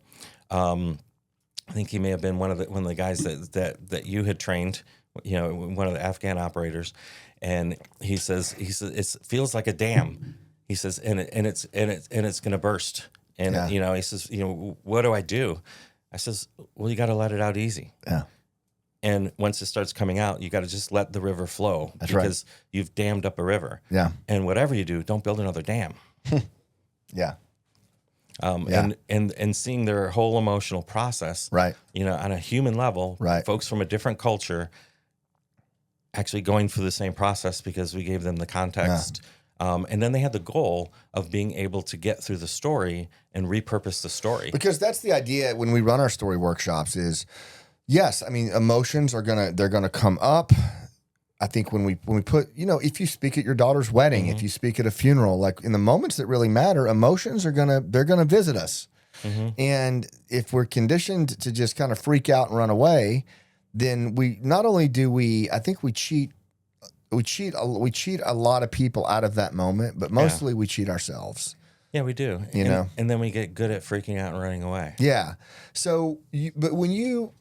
I think he may have been one of the guys that you had trained, one of the Afghan operators. And he says it feels like a dam. He says, and it's going to burst. And he says, what do I do? I says, well, you got to let it out easy. Yeah. And once it starts coming out, you got to just let the river flow. That's because you've dammed up a river. Yeah. And whatever you do, don't build another dam. Yeah. And seeing their whole emotional process, on a human level, folks from a different culture actually going through the same process, because we gave them the context. And then they had the goal of being able to get through the story and repurpose the story. Because that's the idea when we run our story workshops is, yes, I mean, emotions they're gonna come up. I think when we put, if you speak at your daughter's wedding, if you speak at a funeral, like in the moments that really matter, emotions they're gonna visit us. And if we're conditioned to just kind of freak out and run away, then we not only do I think we cheat a lot of people out of that moment, but mostly we cheat ourselves. Yeah, we do. And then we get good at freaking out and running away. Yeah. So, but when you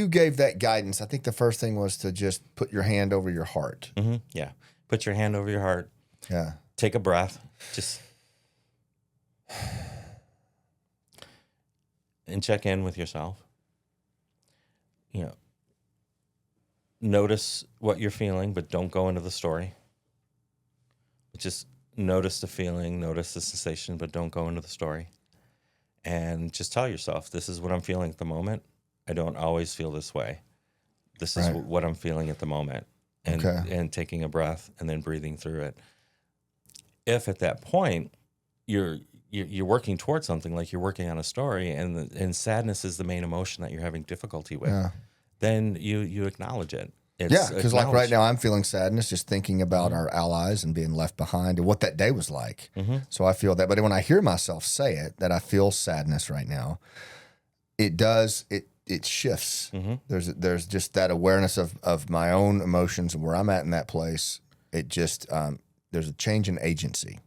gave that guidance, I think the first thing was to just put your hand over your heart. Yeah. Put your hand over your heart. Yeah. Take a breath. Just and check in with yourself. Notice what you're feeling, but don't go into the story. Just notice the feeling, notice the sensation, but don't go into the story. And just tell yourself, this is what I'm feeling at the moment. I don't always feel this way. This is what I'm feeling at the moment. And taking a breath and then breathing through it. If at that point you're working towards something, like you're working on a story, and sadness is the main emotion that you're having difficulty with, then you acknowledge it. Because like right now I'm feeling sadness just thinking about our allies and being left behind and what that day was like. So I feel that. But when I hear myself say it, that I feel sadness right now, it shifts. There's just that awareness of my own emotions and where I'm at in that place. It just, there's a change in agency.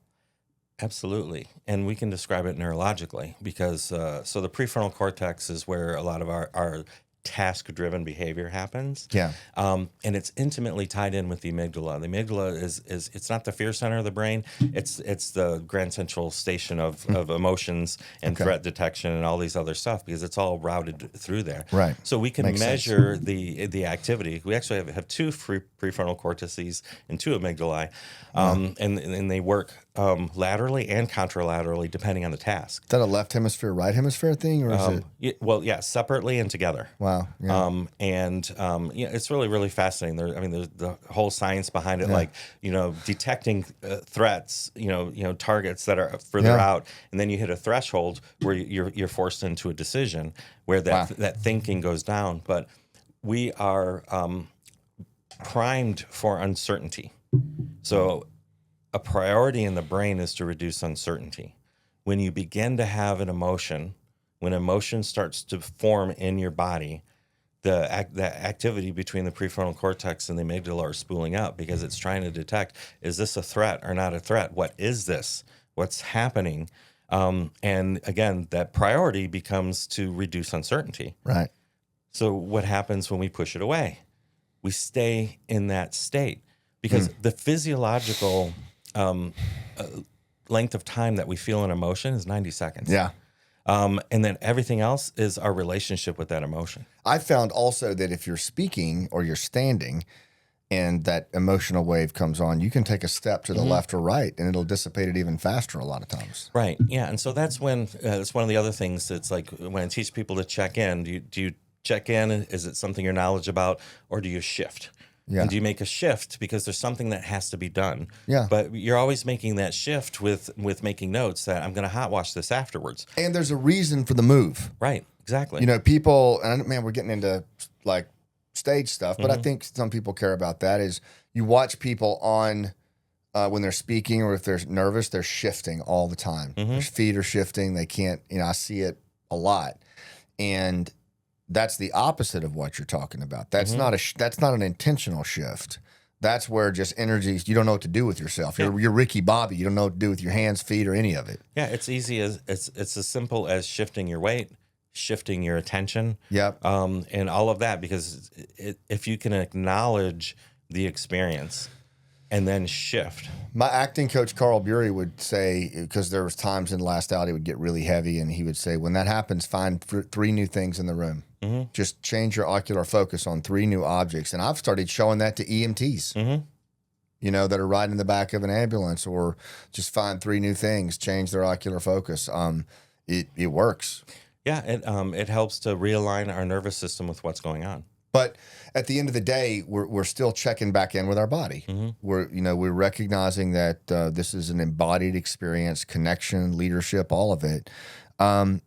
Absolutely. And we can describe it neurologically, because so the prefrontal cortex is where a lot of our task-driven behavior happens. Yeah. And it's intimately tied in with the amygdala. The amygdala is it's not the fear center of the brain. It's the grand central station of emotions and threat detection and all these other stuff, because it's all routed through there. Right. So we can measure the activity. We actually have two prefrontal cortices and two amygdalae, and they work laterally and contralaterally depending on the task. Is that a left hemisphere, right hemisphere thing, or is it? Separately and together. Wow. Yeah. It's really, really fascinating. There's the whole science behind it, like, detecting threats, targets that are further out, and then you hit a threshold where you're forced into a decision where that thinking goes down. But we are primed for uncertainty. So a priority in the brain is to reduce uncertainty. When you begin to have an emotion, when emotion starts to form in your body, the activity between the prefrontal cortex and the amygdala are spooling up, because it's trying to detect, is this a threat or not a threat? What is this? What's happening? And again, that priority becomes to reduce uncertainty. Right. So what happens when we push it away? We stay in that state because the physiological length of time that we feel an emotion is 90 seconds. Yeah. And then everything else is our relationship with that emotion. I found also that if you're speaking or you're standing and that emotional wave comes on, you can take a step to the left or right and it'll dissipate it even faster a lot of times. Right. Yeah. And so that's when it's one of the other things that's like when I teach people to check in, do you check in? Is it something you're knowledgeable about, or do you shift? Yeah. And do you make a shift because there's something that has to be done? Yeah. But you're always making that shift with making notes that I'm going to hot wash this afterwards. And there's a reason for the move. Right. Exactly. You know, people, and man, we're getting into like stage stuff, but I think some people care about that is you watch people on when they're speaking or if they're nervous, they're shifting all the time. Their feet are shifting. They can't, I see it a lot. And that's the opposite of what you're talking about. That's that's not an intentional shift. That's where just energies, you don't know what to do with yourself. You're Ricky Bobby. You don't know what to do with your hands, feet, or any of it. Yeah, it's easy as it's as simple as shifting your weight, shifting your attention. Yep. And all of that, because if you can acknowledge the experience and then shift. My acting coach, Carl Bury, would say, because there was times in Last Out, it would get really heavy, and he would say, when that happens, find three new things in the room. Just change your ocular focus on three new objects. And I've started showing that to EMTs, that are riding in the back of an ambulance, or just find three new things, change their ocular focus. It works. Yeah, it helps to realign our nervous system with what's going on. But at the end of the day, we're still checking back in with our body. We're recognizing that this is an embodied experience, connection, leadership, all of it. Why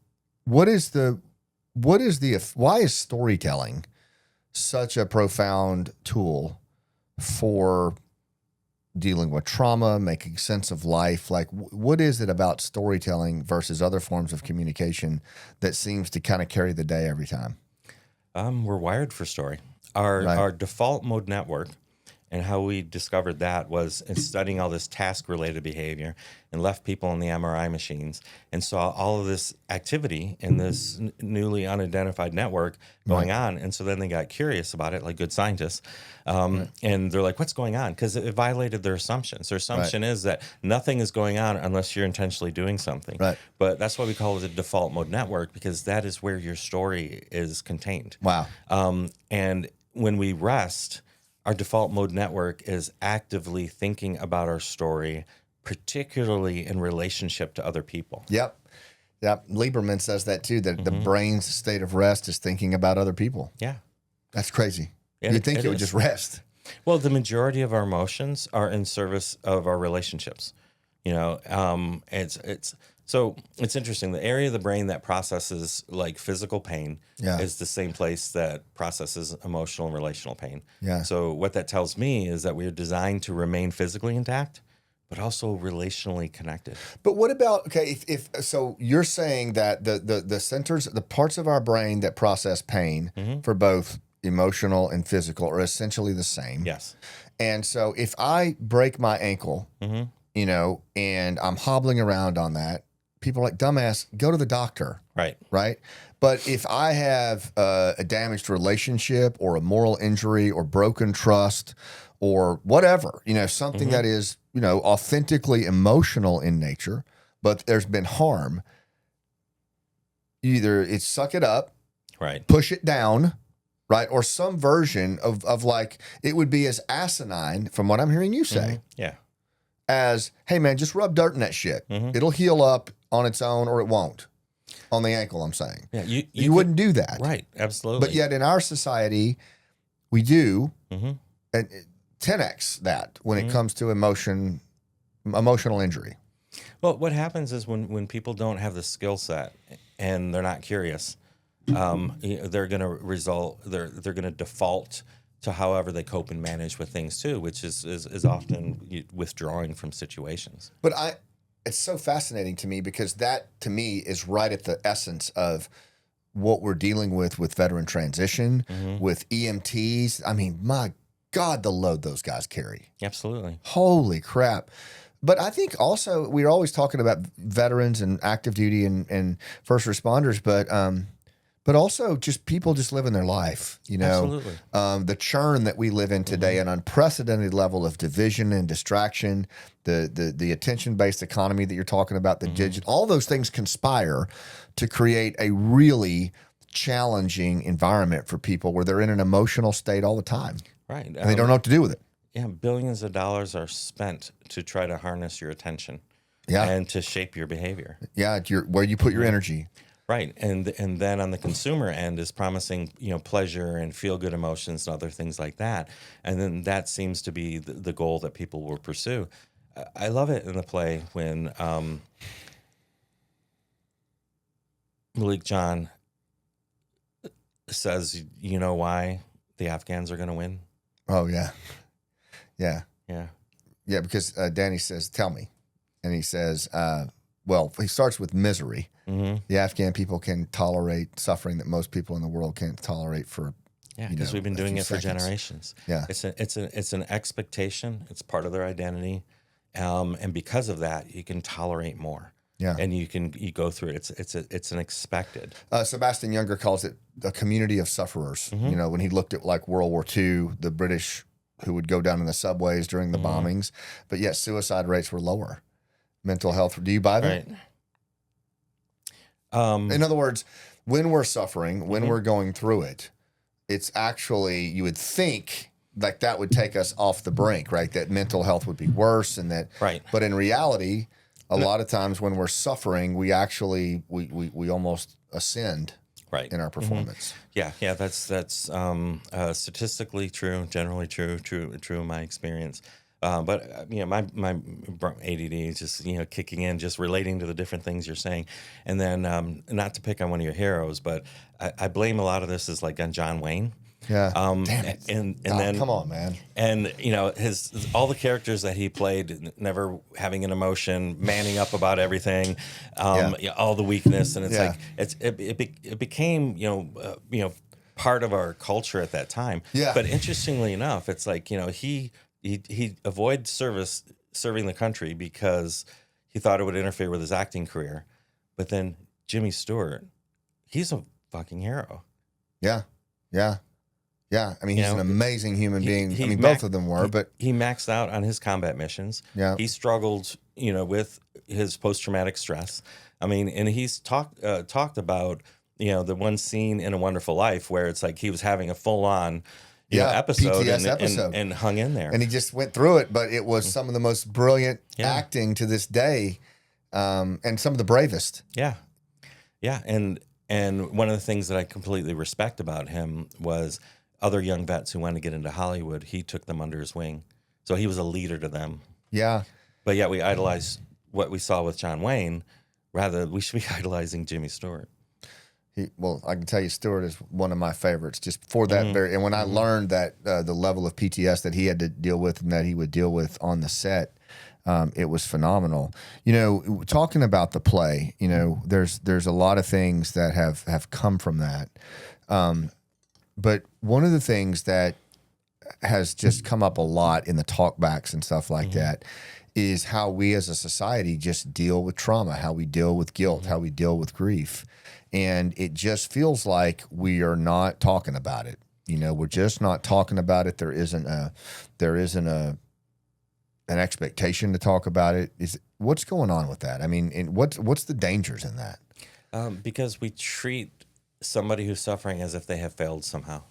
is storytelling such a profound tool for dealing with trauma, making sense of life? Like, what is it about storytelling versus other forms of communication that seems to kind of carry the day every time? We're wired for story. Our default mode network, and how we discovered that was in studying all this task-related behavior and left people in the MRI machines and saw all of this activity in this newly unidentified network going on. And so then they got curious about it, like good scientists. And they're like, what's going on? Because it violated their assumptions. Their assumption is that nothing is going on unless you're intentionally doing something. Right. But that's why we call it a default mode network, because that is where your story is contained. Wow. And when we rest, our default mode network is actively thinking about our story, particularly in relationship to other people. Yep. Lieberman says that too, that the brain's state of rest is thinking about other people. Yeah. That's crazy. You'd think it would just rest. Well, the majority of our emotions are in service of our relationships. So it's interesting. The area of the brain that processes like physical pain is the same place that processes emotional and relational pain. Yeah. So what that tells me is that we're designed to remain physically intact, but also relationally connected. But what about, if so you're saying that the centers, the parts of our brain that process pain for both emotional and physical are essentially the same. Yes. And so if I break my ankle, and I'm hobbling around on that, people are like, dumbass, go to the doctor. Right. But if I have a damaged relationship or a moral injury or broken trust or whatever, something that is, authentically emotional in nature, but there's been harm, either it's suck it up, push it down, right? Or some version of like, it would be as asinine from what I'm hearing you say. Yeah. As, hey man, just rub dirt in that shit. It'll heal up on its own, or it won't. On the ankle, I'm saying. Yeah, you wouldn't do that. Right, absolutely. But yet in our society, we do, and 10x that when it comes to emotional injury. Well, what happens is when people don't have the skill set and they're not curious, they're going to default to however they cope and manage with things too, which is often withdrawing from situations. But it's so fascinating to me, because that to me is right at the essence of what we're dealing with veteran transition, with EMTs. I mean, my God, the load those guys carry. Absolutely. Holy crap. But I think also we're always talking about veterans and active duty and first responders, but also just people just living their life, you know. Absolutely. The churn that we live in today, an unprecedented level of division and distraction, the attention-based economy that you're talking about, the digital, all those things conspire to create a really challenging environment for people where they're in an emotional state all the time. Right. And they don't know what to do with it. Yeah, billions of dollars are spent to try to harness your attention. Yeah. And to shape your behavior. Yeah, where you put your energy. Right, and then on the consumer end is promising, you know, pleasure and feel good emotions and other things like that, and then that seems to be the goal that people will pursue. I love it in the play when Malik John says, "You know why the Afghans are going to win?" Oh yeah, yeah, yeah, yeah. Because Danny says, "Tell me," and he says, "Well, he starts with misery." Mm-hmm. The Afghan people can tolerate suffering that most people in the world can't tolerate for. Yeah, because we've been doing it for generations. Yeah, it's an expectation. It's part of their identity, and because of that, you can tolerate more. Yeah, and you go through it. It's an expected. Sebastian Junger calls it a community of sufferers. You know, when he looked at like World War II, the British who would go down in the subways during the bombings, but yet suicide rates were lower. Mental health. Do you buy that? Right. In other words, when we're suffering, when we're going through it, it's actually, you would think like that would take us off the brink, right? That mental health would be worse and that, right. But in reality, a lot of times when we're suffering, we actually, we almost ascend right. in our performance. Yeah. That's statistically true, generally true in my experience. But you know, my ADD is just, you know, kicking in, just relating to the different things you're saying, and then not to pick on one of your heroes, but I blame a lot of this is like on John Wayne. Yeah. Damn it. And then come on, man. And you know, all the characters that he played, never having an emotion, manning up about everything, you know, all the weakness, and it's like it became you know part of our culture at that time. Yeah. But interestingly enough, it's like, you know, he avoided serving the country because he thought it would interfere with his acting career. But then Jimmy Stewart, he's a fucking hero. Yeah. Yeah. Yeah. I mean, he's an amazing human being. I mean, both of them were, but he maxed out on his combat missions. Yeah. He struggled, you know, with his post-traumatic stress. I mean, and he's talked about, you know, the one scene in A Wonderful Life where it's like he was having a full-on episode, and hung in there. And he just went through it, but it was some of the most brilliant acting to this day, and some of the bravest. Yeah. Yeah. And one of the things that I completely respect about him was other young vets who wanted to get into Hollywood, he took them under his wing. So he was a leader to them. Yeah. But yet we idolize what we saw with John Wayne. Rather, we should be idolizing Jimmy Stewart. Well, I can tell you, Stewart is one of my favorites. Just for that and when I learned that the level of PTS that he had to deal with and that he would deal with on the set, it was phenomenal. You know, talking about the play, you know, there's a lot of things that have come from that. But one of the things that has just come up a lot in the talkbacks and stuff like that is how we as a society just deal with trauma, how we deal with guilt, how we deal with grief. And it just feels like we are not talking about it. You know, we're just not talking about it. There isn't an expectation to talk about it. What's going on with that? I mean, and what's the dangers in that? Because we treat somebody who's suffering as if they have failed somehow.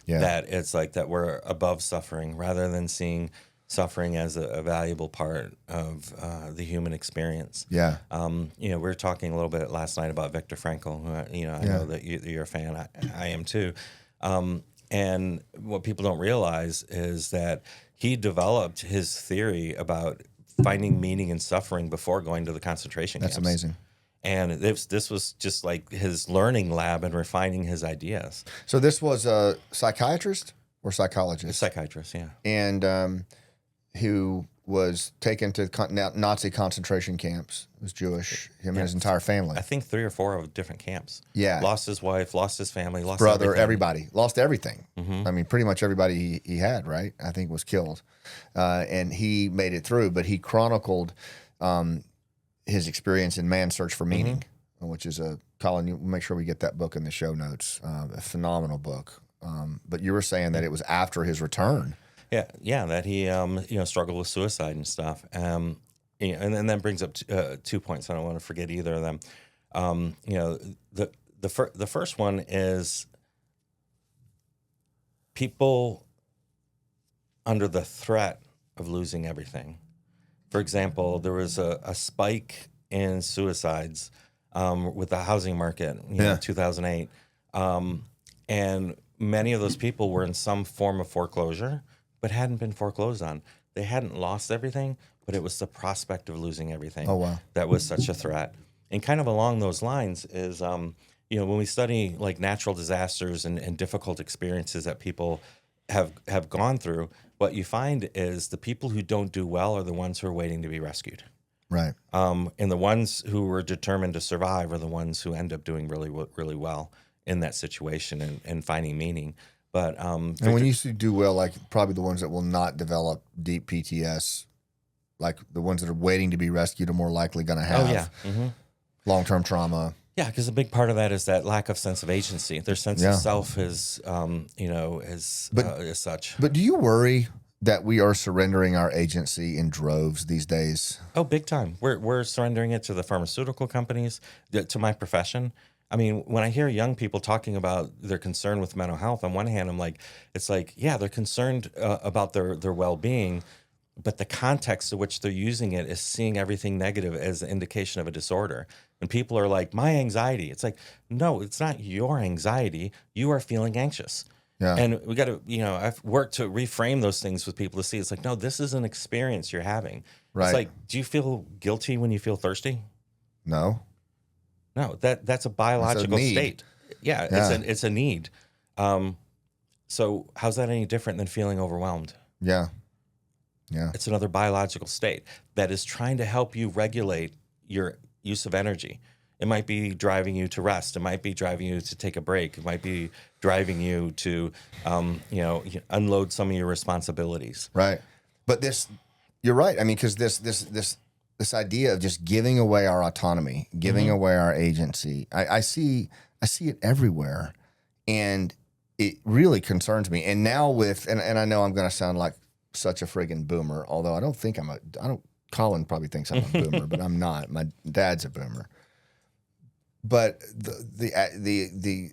Yeah. That it's like that we're above suffering rather than seeing suffering as a valuable part of the human experience. Yeah. You know, we were talking a little bit last night about Victor Frankl, who, you know, I know that you're a fan. I am too. And what people don't realize is that he developed his theory about finding meaning in suffering before going to the concentration camps. That's amazing. And this was just like his learning lab and refining his ideas. So this was a psychiatrist or psychologist? A psychiatrist, yeah. And who was taken to Nazi concentration camps. He was Jewish. Him and his entire family. I think 3 or 4 of different camps. Yeah. Lost his wife, lost his family, lost brother, everything. everybody. Lost everything. I mean, pretty much everybody he had, right? I think was killed. And he made it through, but he chronicled his experience in Man's Search for Meaning, which is Colin, you make sure we get that book in the show notes. A phenomenal book. But you were saying that it was after his return. Yeah, that he struggled with suicide and stuff. And then that brings up 2 points. I don't want to forget either of them. The first one is people under the threat of losing everything. For example, there was a spike in suicides with the housing market, in 2008, and many of those people were in some form of foreclosure, but hadn't been foreclosed on. They hadn't lost everything, but it was the prospect of losing everything. Oh, wow. That was such a threat. And kind of along those lines is, when we study like natural disasters and difficult experiences that people have gone through, what you find is the people who don't do well are the ones who are waiting to be rescued. Right. And the ones who were determined to survive are the ones who end up doing really, really well in that situation and finding meaning. But and when you say do well, like probably the ones that will not develop deep PTS, like the ones that are waiting to be rescued, are more likely going to have long-term trauma. Yeah, because a big part of that is that lack of sense of agency. Their sense of self is such. But do you worry that we are surrendering our agency in droves these days? Oh, big time. We're surrendering it to the pharmaceutical companies, to my profession. I mean, when I hear young people talking about their concern with mental health, on one hand, I'm like, it's like, yeah, they're concerned about their well-being, but the context to which they're using it is seeing everything negative as an indication of a disorder. And people are like, my anxiety. It's like, no, it's not your anxiety. You are feeling anxious. Yeah. And we got to, I've worked to reframe those things with people to see. It's like, no, this is an experience you're having. Right. It's like, do you feel guilty when you feel thirsty? No. No, that's a biological state. Yeah. It's a need. So how's that any different than feeling overwhelmed? Yeah. Yeah. It's another biological state that is trying to help you regulate your use of energy. It might be driving you to rest. It might be driving you to take a break. It might be driving you to, unload some of your responsibilities. Right. But you're right. I mean, because this idea of just giving away our autonomy, giving away our agency, I see it everywhere, and it really concerns me. And now and I know I'm going to sound like such a friggin' boomer, although I don't think Colin probably thinks I'm a boomer, but I'm not. My dad's a boomer. But the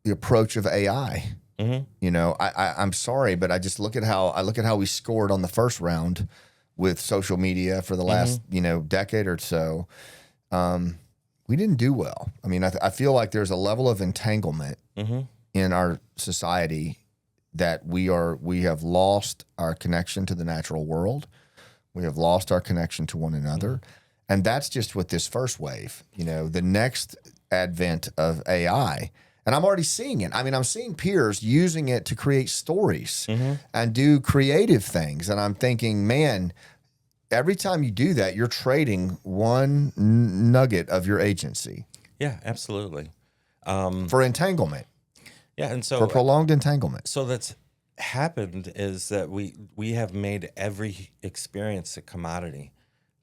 approach of AI, I'm sorry, but I just look at how we scored on the first round with social media for the last decade or so. We didn't do well. I mean, I feel like there's a level of entanglement in our society that we have lost our connection to the natural world. We have lost our connection to one another. And that's just with this first wave, the next advent of AI. And I'm already seeing it. I mean, I'm seeing peers using it to create stories and do creative things. And I'm thinking, man, every time you do that, you're trading one nugget of your agency. Yeah, absolutely. For entanglement. Yeah, and so for prolonged entanglement. So that's happened is that we have made every experience a commodity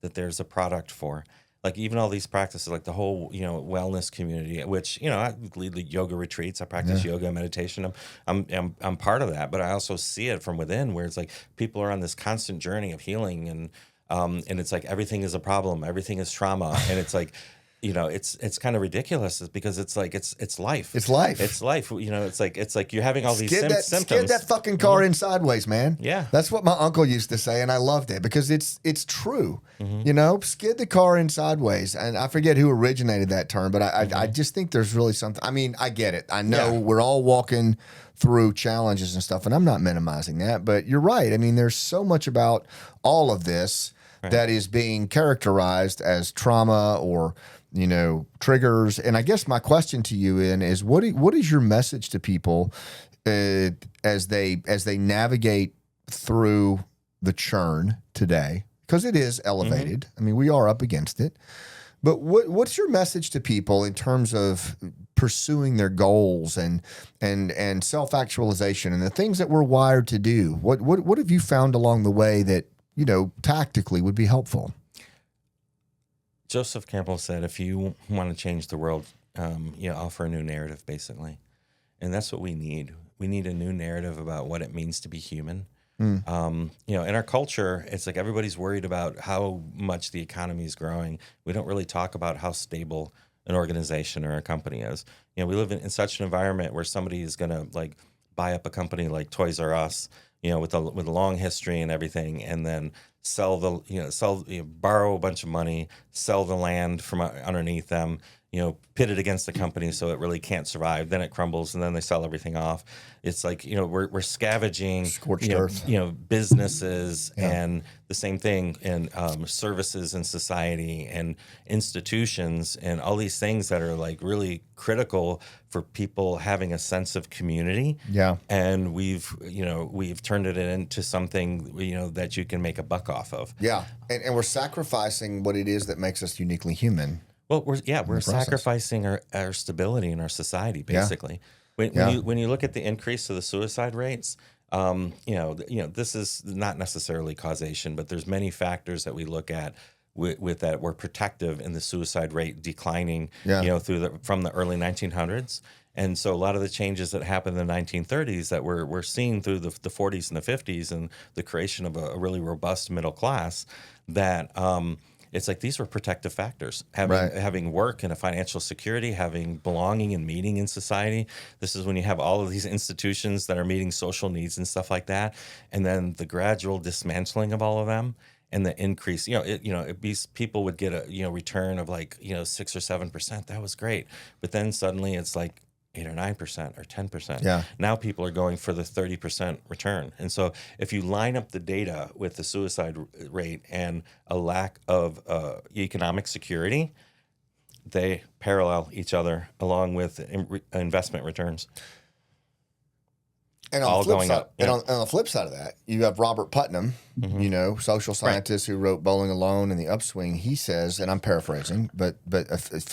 that there's a product for. Like even all these practices, like the whole wellness community, which I lead yoga retreats. I practice yoga and meditation. I'm part of that, but I also see it from within, where it's like people are on this constant journey of healing, and it's like everything is a problem, everything is trauma, and it's like. It's kind of ridiculous because it's like it's life. It's life. It's life. It's like you're having all these symptoms. Skid that fucking car in sideways, man. Yeah, that's what my uncle used to say, and I loved it because it's true. Skid the car in sideways, and I forget who originated that term, but I just think there's really something. I mean, I get it. I know we're all walking through challenges and stuff, and I'm not minimizing that, but you're right. I mean, there's so much about all of this that is being characterized as trauma or triggers. And I guess my question to you is what is your message to people as they navigate through the churn today, because it is elevated. I mean, we are up against it. But what's your message to people in terms of pursuing their goals and self-actualization and the things that we're wired to do? What have you found along the way that, tactically would be helpful? Joseph Campbell said, if you want to change the world, offer a new narrative, basically. And that's what we need. We need a new narrative about what it means to be human. In our culture, it's like everybody's worried about how much the economy is growing. We don't really talk about how stable an organization or a company is. We live in such an environment where somebody is going to buy up a company like Toys R Us, with a long history and everything, and then borrow a bunch of money, sell the land from underneath them, pit it against the company so it really can't survive. Then it crumbles, and then they sell everything off. It's like, we're scavenging scorched earth, businesses and the same thing, and services in society and institutions and all these things that are really critical for people having a sense of community. Yeah. And we've turned it into something, that you can make a buck off of. Yeah. And we're sacrificing what it is that makes us uniquely human. Well, we're sacrificing our stability in our society, basically. Yeah. When you look at the increase of the suicide rates, this is not necessarily causation, but there's many factors that we look at with that were protective in the suicide rate declining, from the early 1900s. And so a lot of the changes that happened in the 1930s that we're seeing through the 40s and the 50s and the creation of a really robust middle class, that it's like these were protective factors. Having work and a financial security, having belonging and meaning in society. This is when you have all of these institutions that are meeting social needs and stuff like that. And then the gradual dismantling of all of them and the increase, people would get a, return of 6 or 7%. That was great. But then suddenly it's 8 or 9% or 10%. Yeah. Now people are going for the 30% return. And so if you line up the data with the suicide rate and a lack of economic security, they parallel each other along with investment returns. And on the flip side of that, you have Robert Putnam, social scientist who wrote Bowling Alone and The Upswing. He says, and I'm paraphrasing, but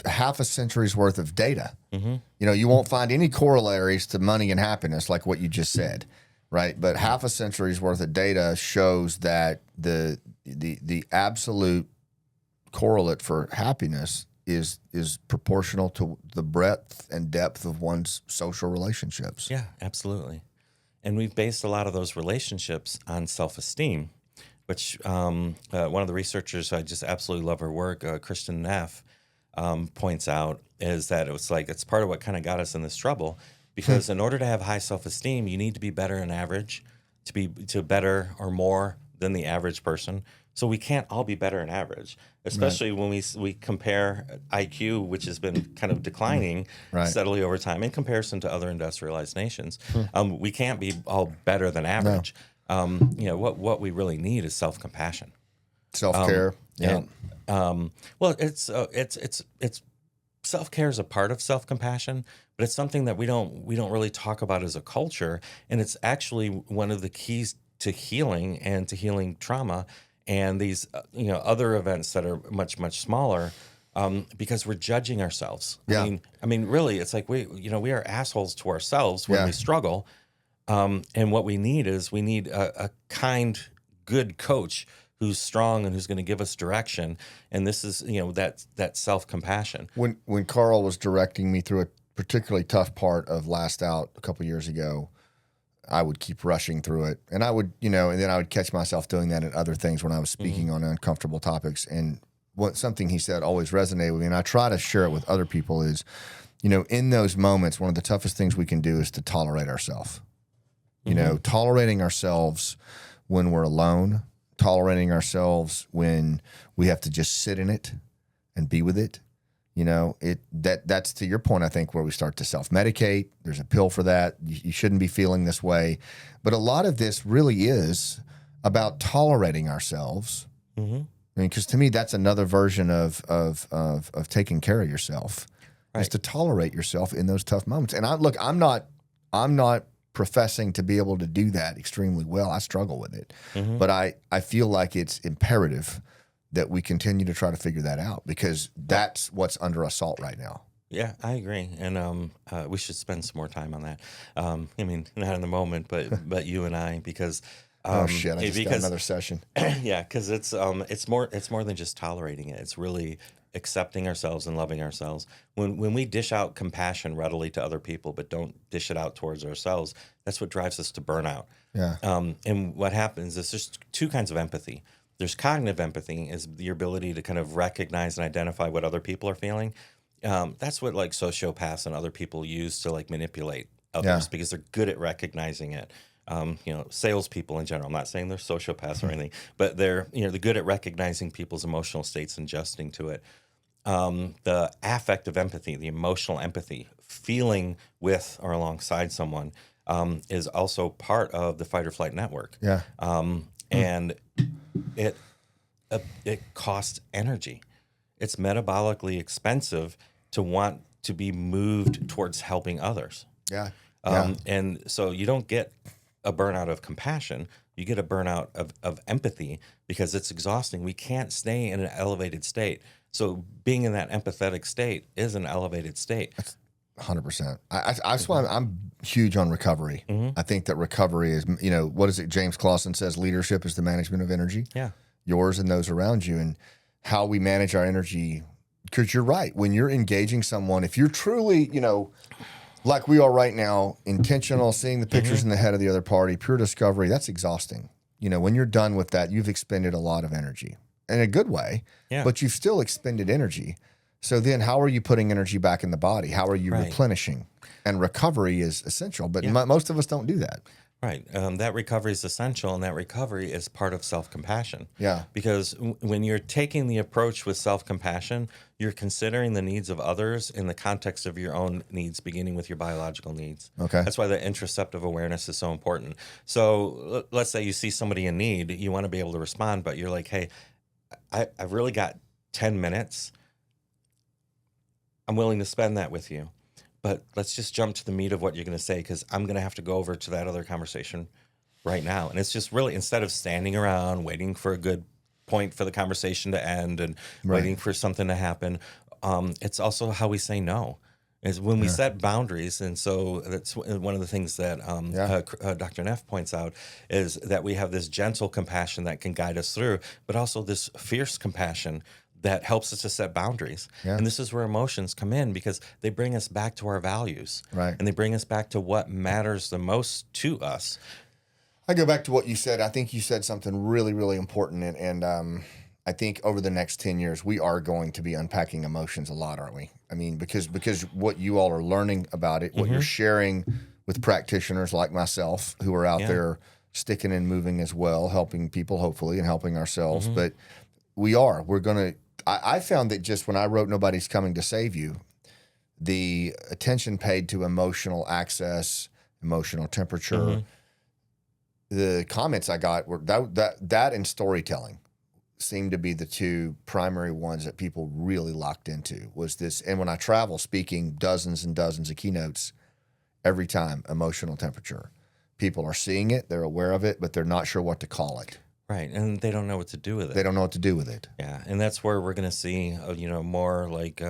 half a century's worth of data. You won't find any corollaries to money and happiness like what you just said, right? But half a century's worth of data shows that the absolute correlate for happiness is proportional to the breadth and depth of one's social relationships. Yeah, absolutely. And we've based a lot of those relationships on self-esteem, which one of the researchers, I just absolutely love her work, Kristen Neff, points out, is that it's part of what kind of got us in this trouble, because in order to have high self-esteem, you need to be better than average, to better or more than the average person. So we can't all be better than average, especially when we compare IQ, which has been kind of declining steadily over time in comparison to other industrialized nations. We can't be all better than average. No. What we really need is self-compassion, self-care. It's self-care is a part of self-compassion, but it's something that we don't really talk about as a culture, and it's actually one of the keys to healing and to healing trauma. And these, other events that are much, much smaller, because we're judging ourselves. Yeah. I mean, really, it's like we are assholes to ourselves when we struggle. And what we need is a kind, good coach who's strong and who's going to give us direction. And this is, that self-compassion. When Carl was directing me through a particularly tough part of Last Out a couple years ago, I would keep rushing through it, and I would, and then I would catch myself doing that at other things when I was speaking on uncomfortable topics. And something he said always resonated with me, and I try to share it with other people is, in those moments, one of the toughest things we can do is to tolerate ourselves. Tolerating ourselves when we're alone, tolerating ourselves when we have to just sit in it and be with it. That's to your point, I think, where we start to self-medicate. There's a pill for that. You shouldn't be feeling this way. But a lot of this really is about tolerating ourselves. Because to me, that's another version of taking care of yourself, is to tolerate yourself in those tough moments. And I'm not professing to be able to do that extremely well. I struggle with it. Mm-hmm. But I feel like it's imperative that we continue to try to figure that out, because that's what's under assault right now. Yeah, I agree, and we should spend some more time on that. I mean, not in the moment, but you and I, because oh shit, I just got another session. Yeah, because it's more than just tolerating it. It's really accepting ourselves and loving ourselves. When we dish out compassion readily to other people, but don't dish it out towards ourselves, that's what drives us to burnout. Yeah. And what happens is there's two kinds of empathy. There's cognitive empathy, is your ability to kind of recognize and identify what other people are feeling. That's what like sociopaths and other people use to like manipulate others, because they're good at recognizing it. Salespeople in general, I'm not saying they're sociopaths or anything, but they're good at recognizing people's emotional states and adjusting to it. The affective empathy, the emotional empathy, feeling with or alongside someone, is also part of the fight or flight network. Yeah. And it costs energy. It's metabolically expensive to want to be moved towards helping others. Yeah. And so you don't get a burnout of compassion. You get a burnout of empathy, because it's exhausting. We can't stay in an elevated state. So being in that empathetic state is an elevated state. 100%. That's why I'm huge on recovery. Mm-hmm. I think that recovery is, what is it? James Clausen says leadership is the management of energy. Yeah. Yours and those around you, and how we manage our energy. Because you're right. When you're engaging someone, if you're truly, like we are right now, intentional, seeing the pictures in the head of the other party, pure discovery, that's exhausting. When you're done with that, you've expended a lot of energy in a good way, but you've still expended energy. So then how are you putting energy back in the body? How are you replenishing? And recovery is essential, but most of us don't do that. Right. That recovery is essential, and that recovery is part of self-compassion. Yeah. Because when you're taking the approach with self-compassion, you're considering the needs of others in the context of your own needs, beginning with your biological needs. Okay. That's why the intraceptive awareness is so important. So let's say you see somebody in need, you want to be able to respond, but you're like, hey, I've really got 10 minutes. I'm willing to spend that with you. But let's just jump to the meat of what you're going to say, because I'm going to have to go over to that other conversation right now. And it's just really, instead of standing around waiting for a good point for the conversation to end and waiting for something to happen, it's also how we say no. Is when we set boundaries. And so that's one of the things that Dr. Neff points out, is that we have this gentle compassion that can guide us through, but also this fierce compassion that helps us to set boundaries. Yeah. And this is where emotions come in, because they bring us back to our values. Right. And they bring us back to what matters the most to us. I go back to what you said. I think you said something really, really important. And I think over the next 10 years, we are going to be unpacking emotions a lot, aren't we? I mean, because what you all are learning about it, what you're sharing with practitioners like myself who are out there sticking and moving as well, helping people, hopefully, and helping ourselves. But we're going to, I found that just when I wrote Nobody's Coming to Save You, the attention paid to emotional access, emotional temperature, the comments I got were that and storytelling seemed to be the two primary ones that people really locked into, was this. And when I travel speaking dozens and dozens of keynotes, every time, emotional temperature. People are seeing it, they're aware of it, but they're not sure what to call it. Right, and they don't know what to do with it. They don't know what to do with it. Yeah, and that's where we're going to see, more like,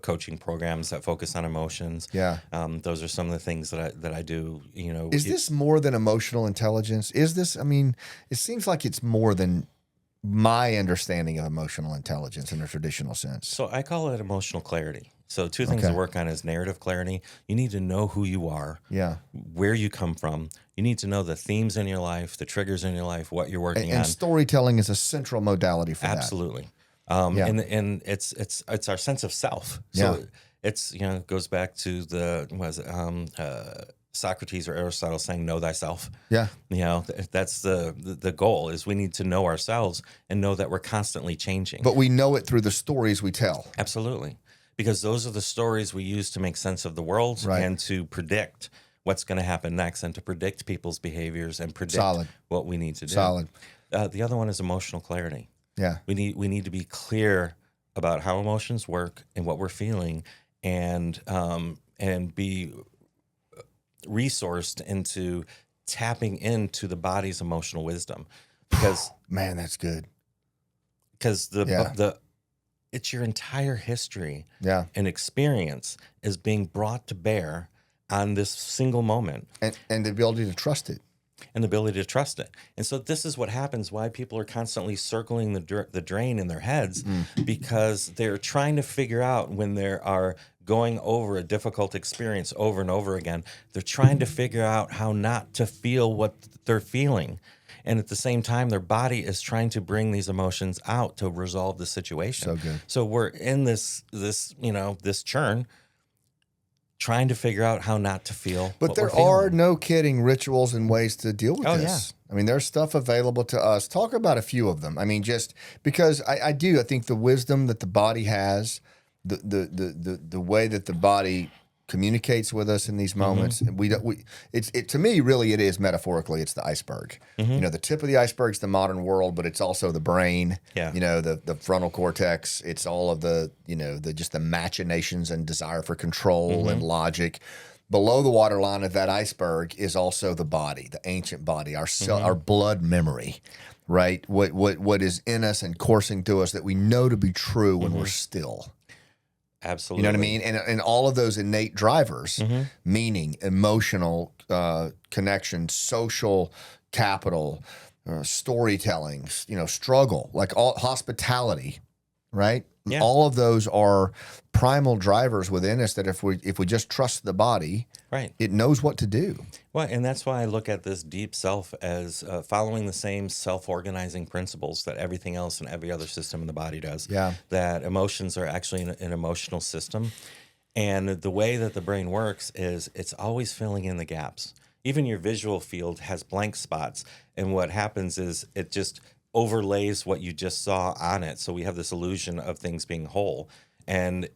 coaching programs that focus on emotions. Yeah, those are some of the things that I do. Is this more than emotional intelligence? Is this? I mean, it seems like it's more than my understanding of emotional intelligence in a traditional sense. So I call it emotional clarity. So two things to work on is narrative clarity. You need to know who you are, where you come from. You need to know the themes in your life, the triggers in your life, what you're working on. And storytelling is a central modality for Absolutely. And it's our sense of self. So it's goes back to Socrates or Aristotle saying, know thyself. Yeah. That's the goal, is we need to know ourselves and know that we're constantly changing. But we know it through the stories we tell. Absolutely. Because those are the stories we use to make sense of the world and to predict what's going to happen next, and to predict people's behaviors and predict what we need to do. Solid. The other one is emotional clarity. Yeah. We need to be clear about how emotions work and what we're feeling, and be resourced into tapping into the body's emotional wisdom, because man, that's good. Because it's your entire history and experience is being brought to bear on this single moment, and the ability to trust it. And the ability to trust it. And so this is what happens, why people are constantly circling the drain in their heads, because they're trying to figure out, when they are going over a difficult experience over and over again, they're trying to figure out how not to feel what they're feeling. And at the same time, their body is trying to bring these emotions out to resolve the situation. So good. So we're in this churn, trying to figure out how not to feel. But there are, no kidding, rituals and ways to deal with this. Yeah. I mean, there's stuff available to us. Talk about a few of them. I mean, just because I think the wisdom that the body has, the way that the body communicates with us in these moments, it to me, really, it is metaphorically, it's the iceberg. The tip of the iceberg is the modern world, but it's also the brain. The frontal cortex. It's all of the just the machinations and desire for control and logic. Below the waterline of that iceberg is also the body, the ancient body, our blood memory, right? What is in us and coursing through us that we know to be true when we're still. Absolutely. You know what I mean? And all of those innate drivers, meaning, emotional connection, social capital, storytelling, struggle, like all hospitality, right? Yeah. All of those are primal drivers within us that if we just trust the body, right, it knows what to do. Well, and that's why I look at this deep self as following the same self-organizing principles that everything else and every other system in the body does. Yeah. That emotions are actually an emotional system. And the way that the brain works is it's always filling in the gaps. Even your visual field has blank spots. And what happens is it just overlays what you just saw on it. So we have this illusion of things being whole. And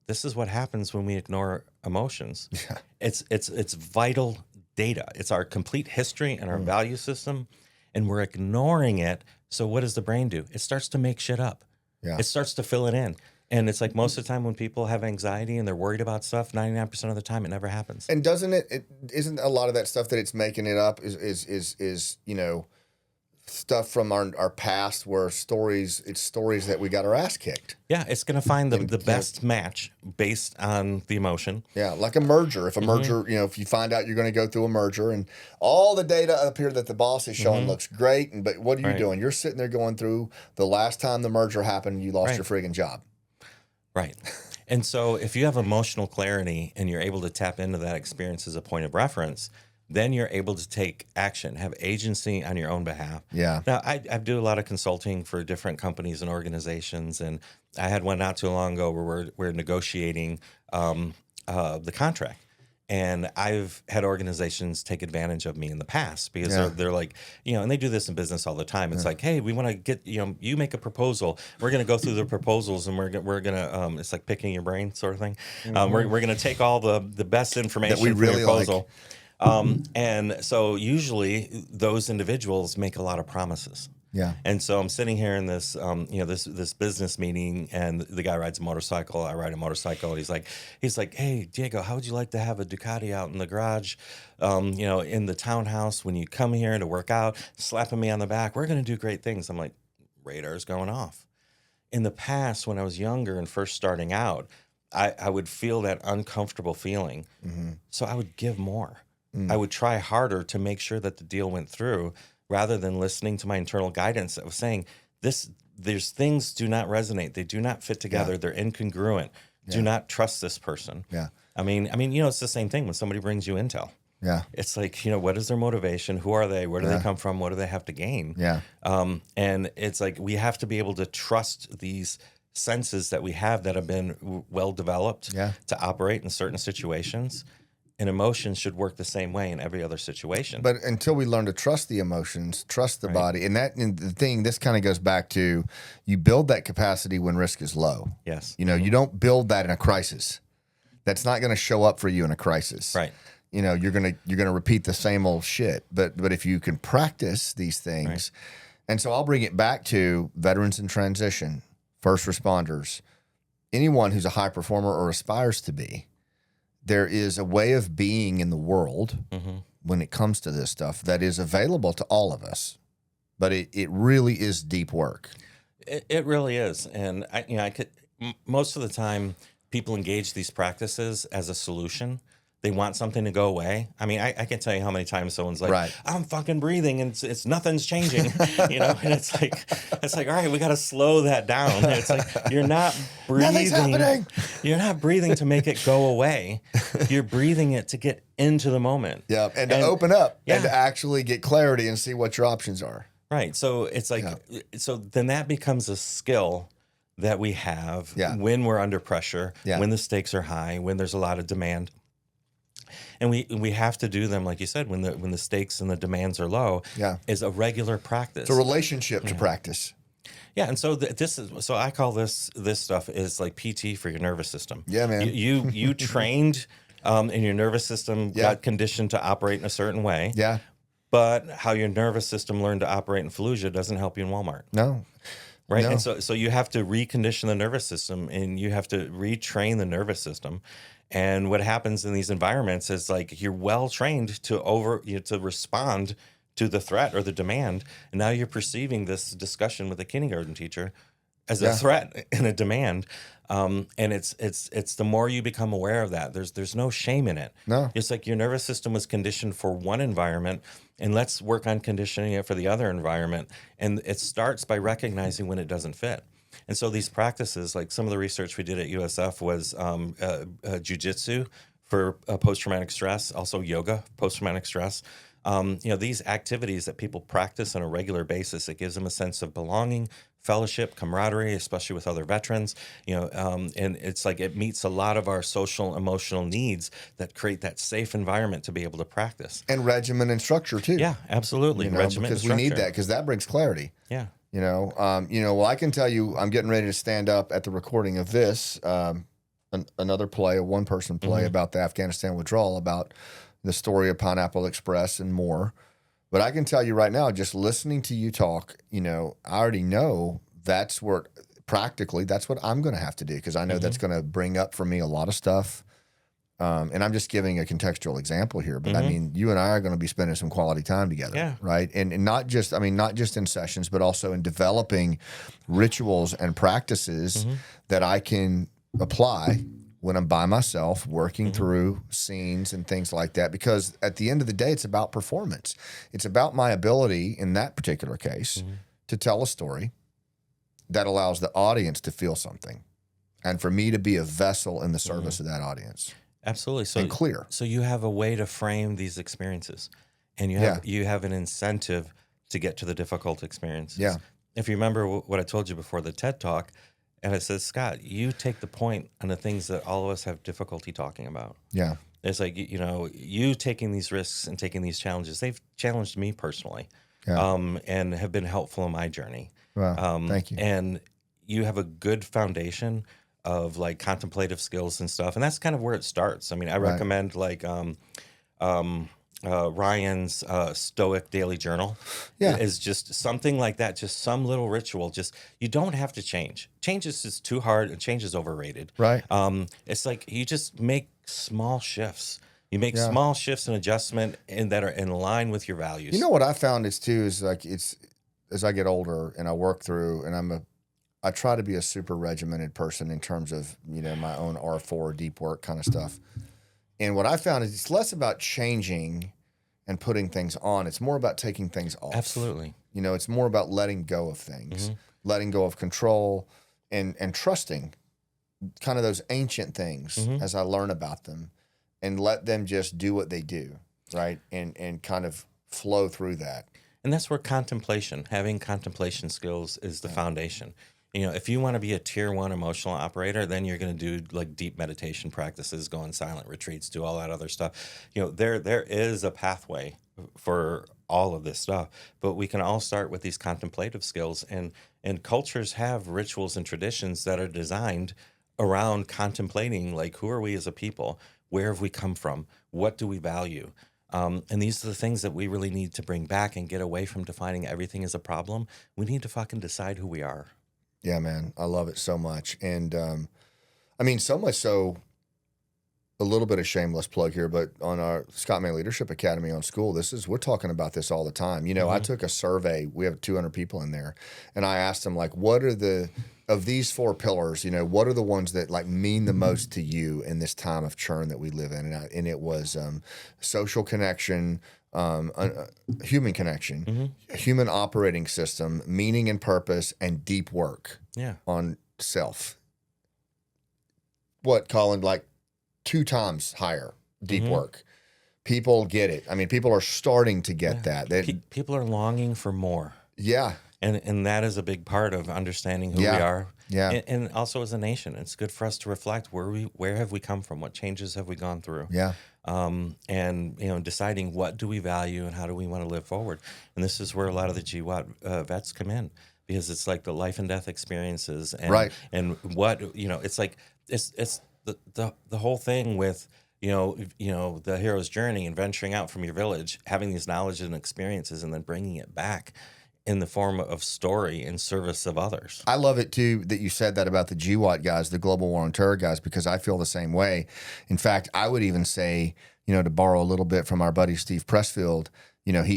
this is what happens when we ignore emotions. Yeah. It's vital data. It's our complete history and our value system, and we're ignoring it. So what does the brain do? It starts to make shit up. Yeah. It starts to fill it in. And it's like most of the time when people have anxiety and they're worried about stuff, 99% of the time it never happens. And isn't a lot of that stuff that it's making it up is stuff from our past, where it's stories that we got our ass kicked. Yeah, it's going to find the best match based on the emotion. Yeah, like a merger. If a merger, if you find out you're going to go through a merger and all the data up here that the boss is showing looks great, but what are you doing? You're sitting there going through the last time the merger happened, you lost your friggin' job. Right. And so if you have emotional clarity and you're able to tap into that experience as a point of reference, then you're able to take action, have agency on your own behalf. Yeah. Now, I do a lot of consulting for different companies and organizations, and I had one not too long ago where we're negotiating the contract. And I've had organizations take advantage of me in the past because they're like, and they do this in business all the time. It's like, hey, we want to get, you make a proposal. We're going to go through the proposals, and we're going to, it's like picking your brain sort of thing. We're going to take all the best information that we really for your proposal. And so usually those individuals make a lot of promises. Yeah. And so I'm sitting here in this, this business meeting, and the guy rides a motorcycle. I ride a motorcycle. He's like, hey, Diego, how would you like to have a Ducati out in the garage, in the townhouse when you come here to work out, slapping me on the back? We're going to do great things. I'm like, radar's going off. In the past, when I was younger and first starting out, I would feel that uncomfortable feeling. So I would give more. I would try harder to make sure that the deal went through, rather than listening to my internal guidance that was saying, there's things do not resonate. They do not fit together. Yeah. They're incongruent. Yeah. Do not trust this person. Yeah. I mean, it's the same thing when somebody brings you intel. Yeah. It's like, what is their motivation? Who are they? Where do they come from? What do they have to gain? Yeah. And it's like, we have to be able to trust these senses that we have that have been well developed to operate in certain situations. And emotions should work the same way in every other situation. But until we learn to trust the emotions, trust the body, and the thing, this kind of goes back to, you build that capacity when risk is low. Yes. You don't build that in a crisis. That's not going to show up for you in a crisis. Right. You're gonna repeat the same old shit. But if you can practice these things, and so I'll bring it back to veterans in transition, first responders, anyone who's a high performer or aspires to be. there is a way of being in the world when it comes to this stuff that is available to all of us, but it really is deep work. It really is. And most of the time people engage these practices as a solution. They want something to go away. I mean, I can't tell you how many times someone's like, right. I'm fucking breathing and it's nothing's changing, and it's like, all right, we got to slow that down. And it's like, you're not breathing. Nothing's happening. You're not breathing to make it go away. You're breathing it to get into the moment. Yeah. And to open up and to actually get clarity and see what your options are. Right. So it's like, so then that becomes a skill that we have when we're under pressure, when the stakes are high, when there's a lot of demand. And we have to do them, like you said, when the stakes and the demands are low. Is a regular practice. It's a relationship to practice. Yeah, and so so I call this stuff is like PT for your nervous system. Yeah, man. You trained, and your nervous system got conditioned to operate in a certain way. Yeah. But how your nervous system learned to operate in Fallujah doesn't help you in Walmart. No. Right. No. And so you have to recondition the nervous system, and you have to retrain the nervous system. And what happens in these environments is like you're well trained to respond to the threat or the demand, and now you're perceiving this discussion with a kindergarten teacher as a threat and a demand. And it's the more you become aware of that, there's no shame in it. No, it's like your nervous system was conditioned for one environment, and let's work on conditioning it for the other environment. And it starts by recognizing when it doesn't fit. And so these practices, like some of the research we did at USF was jujitsu for post-traumatic stress, also yoga, post-traumatic stress. These activities that people practice on a regular basis, it gives them a sense of belonging, fellowship, camaraderie, especially with other veterans. And it's like it meets a lot of our social, emotional needs that create that safe environment to be able to practice. And regimen and structure too. Yeah, absolutely. Regimen because we need that because that brings clarity. Yeah. Well, I can tell you, I'm getting ready to stand up at the recording of this, another play, a one-person play about the Afghanistan withdrawal, about the story of Pineapple Express and more. But I can tell you right now, just listening to you talk, I already know that's what I'm going to have to do because I know that's going to bring up for me a lot of stuff. And I'm just giving a contextual example here, but I mean, you and I are going to be spending some quality time together, right? And not just in sessions, but also in developing rituals and practices that I can apply when I'm by myself, working through scenes and things like that. Because at the end of the day, it's about performance. It's about my ability, in that particular case, to tell a story that allows the audience to feel something, and for me to be a vessel in the service of that audience. Absolutely. So and clear. So you have a way to frame these experiences, and you have an incentive to get to the difficult experiences. Yeah. If you remember what I told you before the TED Talk, and I said, Scott, you take the point on the things that all of us have difficulty talking about. Yeah. It's like, you taking these risks and taking these challenges, they've challenged me personally, and have been helpful in my journey. Wow. Thank you. And you have a good foundation of like contemplative skills and stuff. And that's kind of where it starts. I mean, I recommend like Ryan's Stoic Daily Journal is just something like that. Just some little ritual. Just, you don't have to change. Change is just too hard and change is overrated. Right. It's like you just make small shifts. You make small shifts and adjustment that are in line with your values. You know what I found is like, it's as I get older and I work through, and I try to be a super regimented person in terms of, my own R4 deep work kind of stuff. And what I found is it's less about changing and putting things on. It's more about taking things off. Absolutely. It's more about letting go of things, letting go of control and trusting kind of those ancient things as I learn about them, and let them just do what they do. Right. And kind of flow through that. And that's where having contemplation skills is the foundation. If you want to be a tier 1 emotional operator, then you're going to do like deep meditation practices, go on silent retreats, do all that other stuff. There is a pathway for all of this stuff, but we can all start with these contemplative skills, and cultures have rituals and traditions that are designed around contemplating, like, who are we as a people? Where have we come from? What do we value? And these are the things that we really need to bring back and get away from defining everything as a problem. We need to fucking decide who we are. Yeah, man. I love it so much. And, so much so a little bit of shameless plug here, but on our Scott Mann Leadership Academy on school, we're talking about this all the time. I took a survey. We have 200 people in there, and I asked them, like, what are of these 4 pillars, what are the ones that like mean the most to you in this time of churn that we live in? And it was social connection, human connection, human operating system, meaning and purpose, and deep work on self. What, Colin, like 2 times higher deep work. People get it. I mean, people are starting to get that. People are longing for more. Yeah. And that is a big part of understanding who we are. Yeah. And also as a nation, it's good for us to reflect where have we come from? What changes have we gone through? Yeah. And, deciding what do we value and how do we want to live forward. And this is where a lot of the GWAT vets come in, because it's like the life and death experiences. And, right. And what, it's like, it's the whole thing with, the hero's journey and venturing out from your village, having these knowledge and experiences, and then bringing it back in the form of story in service of others. I love it too that you said that about the GWAT guys, the Global War on Terror guys, because I feel the same way. In fact, I would even say, to borrow a little bit from our buddy Steve Pressfield,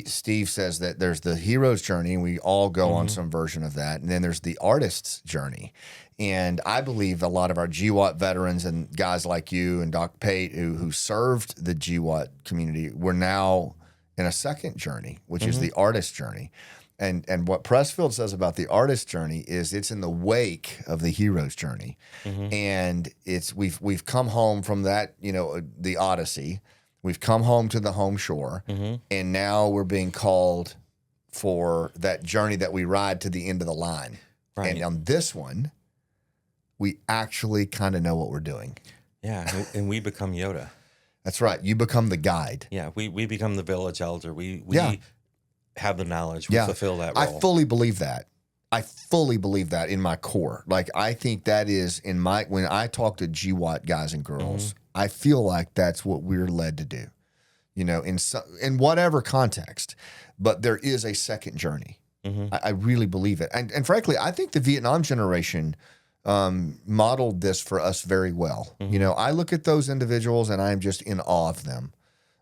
Steve says that there's the hero's journey, and we all go on some version of that, and then there's the artist's journey. And I believe a lot of our GWAT veterans and guys like you and Doc Pate who served the GWAT community, we're now in a second journey, which is the artist journey. And what Pressfield says about the artist journey is it's in the wake of the hero's journey. And we've come home from that, the Odyssey. We've come home to the home shore, and now we're being called for that journey that we ride to the end of the line. Right. And on this one, we actually kind of know what we're doing. Yeah, and we become Yoda. That's right. You become the guide. Yeah, we become the village elder. We have the knowledge. We fulfill that role. I fully believe that. I fully believe that in my core. Like, I think that is when I talk to GWAT guys and girls, I feel like that's what we're led to do, in whatever context. But there is a second journey. I really believe it. And frankly, I think the Vietnam generation modeled this for us very well. I look at those individuals and I'm just in awe of them.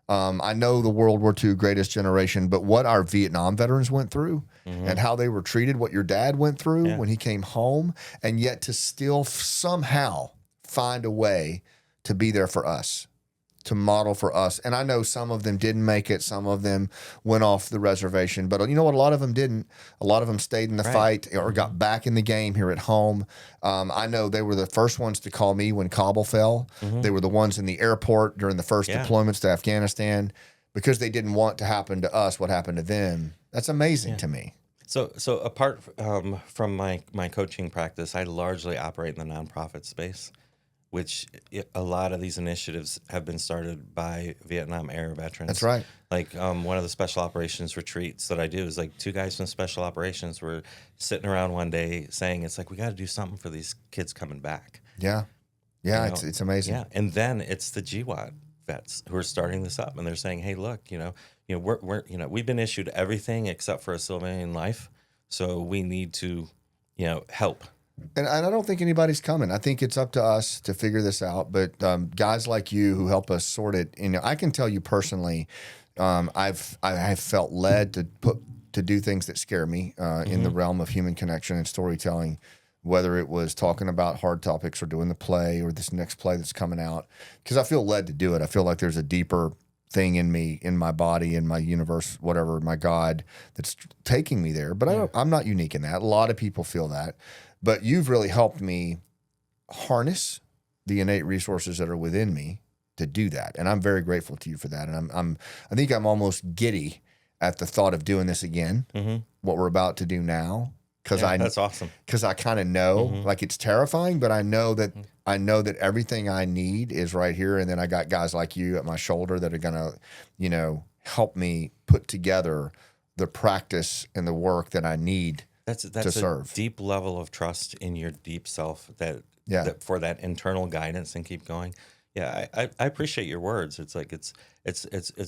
I know the World War II greatest generation, but what our Vietnam veterans went through and how they were treated, what your dad went through when he came home, and yet to still somehow find a way to be there for us, to model for us. And I know some of them didn't make it. Some of them went off the reservation. But you know what? A lot of them didn't. A lot of them stayed in the fight or got back in the game here at home. I know they were the first ones to call me when Kabul fell. They were the ones in the airport during the first deployments to Afghanistan, because they didn't want to happen to us what happened to them. That's amazing to me. So apart from my coaching practice, I largely operate in the nonprofit space, which a lot of these initiatives have been started by Vietnam era veterans. That's right. Like one of the special operations retreats that I do is like 2 guys from special operations were sitting around one day saying, it's like, we got to do something for these kids coming back. Yeah. Yeah. It's amazing. Yeah. And then it's the GWAT vets who are starting this up, and they're saying, hey, look, we've been issued everything except for a civilian life. So we need to, help. And I don't think anybody's coming. I think it's up to us to figure this out. But guys like you who help us sort it, I can tell you personally, I have felt led to do things that scare me in the realm of human connection and storytelling, whether it was talking about hard topics or doing the play or this next play that's coming out, because I feel led to do it. I feel like there's a deeper thing in me, in my body, in my universe, whatever, my God, that's taking me there. But I'm not unique in that. A lot of people feel that. But you've really helped me harness the innate resources that are within me to do that, and I'm very grateful to you for that. And I think I'm almost giddy at the thought of doing this again. What we're about to do now, because that's awesome. Because I kind of know, like, it's terrifying, but I know that everything I need is right here, and then I got guys like you at my shoulder that are gonna, help me put together the practice and the work that I need. That's to serve. A deep level of trust in your deep self that for that internal guidance and keep going. Yeah, I appreciate your words. It's like it's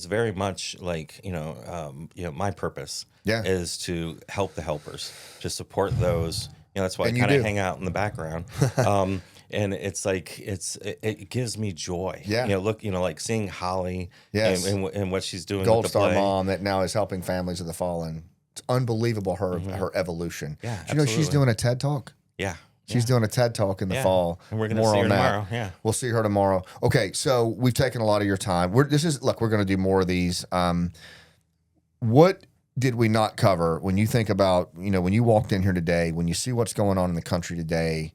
very much like my purpose is to help the helpers, to support those. That's why I kind of hang out in the background. And it's like, it gives me joy. Yeah. Look, like seeing Holly Yes. and what she's doing Gold with the Star play. mom that now is helping families of the fallen. It's unbelievable, her evolution. Yeah, Do you know she's doing a TED Talk? Yeah. She's doing a TED Talk in the fall. And we're going to see her tomorrow. Yeah. We'll see her tomorrow. Okay, so we've taken a lot of your time. We're going to do more of these. What did we not cover when you think about, when you walked in here today, when you see what's going on in the country today,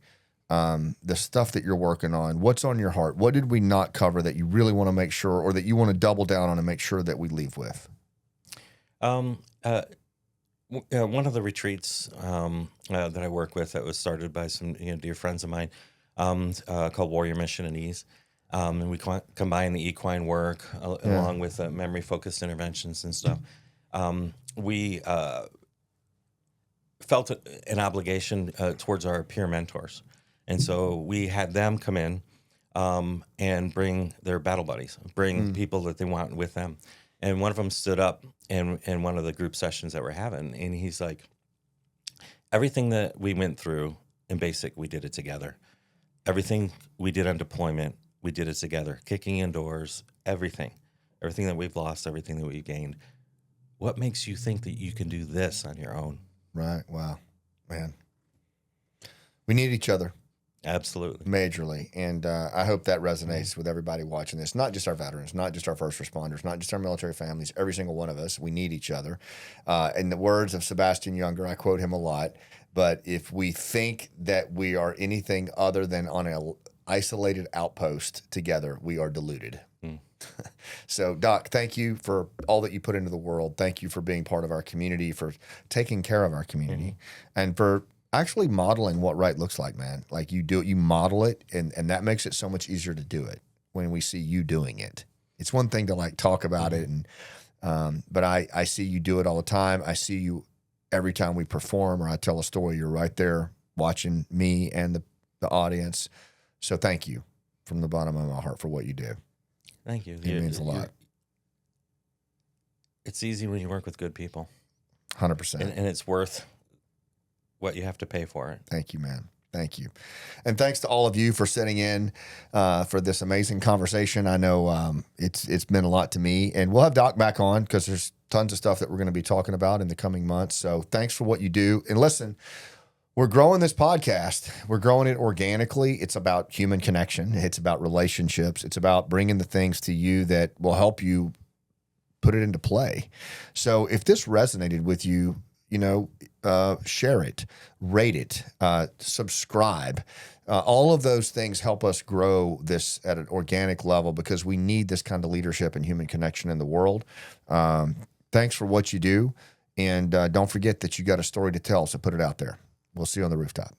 the stuff that you're working on, what's on your heart? What did we not cover that you really want to make sure, or that you want to double down on and make sure that we leave with? One of the retreats that I work with that was started by some dear friends of mine called Warrior Mission and Ease. And we combine the equine work along with memory-focused interventions and stuff. We felt an obligation towards our peer mentors. And so we had them come in and bring their battle buddies, bring people that they want with them. And one of them stood up in one of the group sessions that we're having, and he's like, everything that we went through in basic, we did it together. Everything we did on deployment, we did it together. Kicking indoors, everything that we've lost, everything that we've gained. What makes you think that you can do this on your own? Right. Wow, man. We need each other. Absolutely. Majorly. And I hope that resonates with everybody watching this. Not just our veterans, not just our first responders, not just our military families, every single one of us. We need each other. In the words of Sebastian Junger, I quote him a lot, but if we think that we are anything other than on an isolated outpost together, we are deluded. So, Doc, thank you for all that you put into the world. Thank you for being part of our community, for taking care of our community, and for actually modeling what right looks like, man. Like, you do it, you model it, and that makes it so much easier to do it when we see you doing it. It's one thing to like talk about it, and but I see you do it all the time. I see you every time we perform or I tell a story. You're right there watching me and the audience. So thank you from the bottom of my heart for what you do. Thank you. It means a lot. It's easy when you work with good people. 100%. And it's worth what you have to pay for it. Thank you, man. Thank you. And thanks to all of you for sitting in for this amazing conversation. I know it's been a lot to me. And we'll have Doc back on because there's tons of stuff that we're going to be talking about in the coming months. So thanks for what you do. And listen, we're growing this podcast. We're growing it organically. It's about human connection. It's about relationships. It's about bringing the things to you that will help you put it into play. So if this resonated with you, share it, rate it, subscribe. All of those things help us grow this at an organic level because we need this kind of leadership and human connection in the world. Thanks for what you do. And don't forget that you got a story to tell, so put it out there. We'll see you on the rooftop.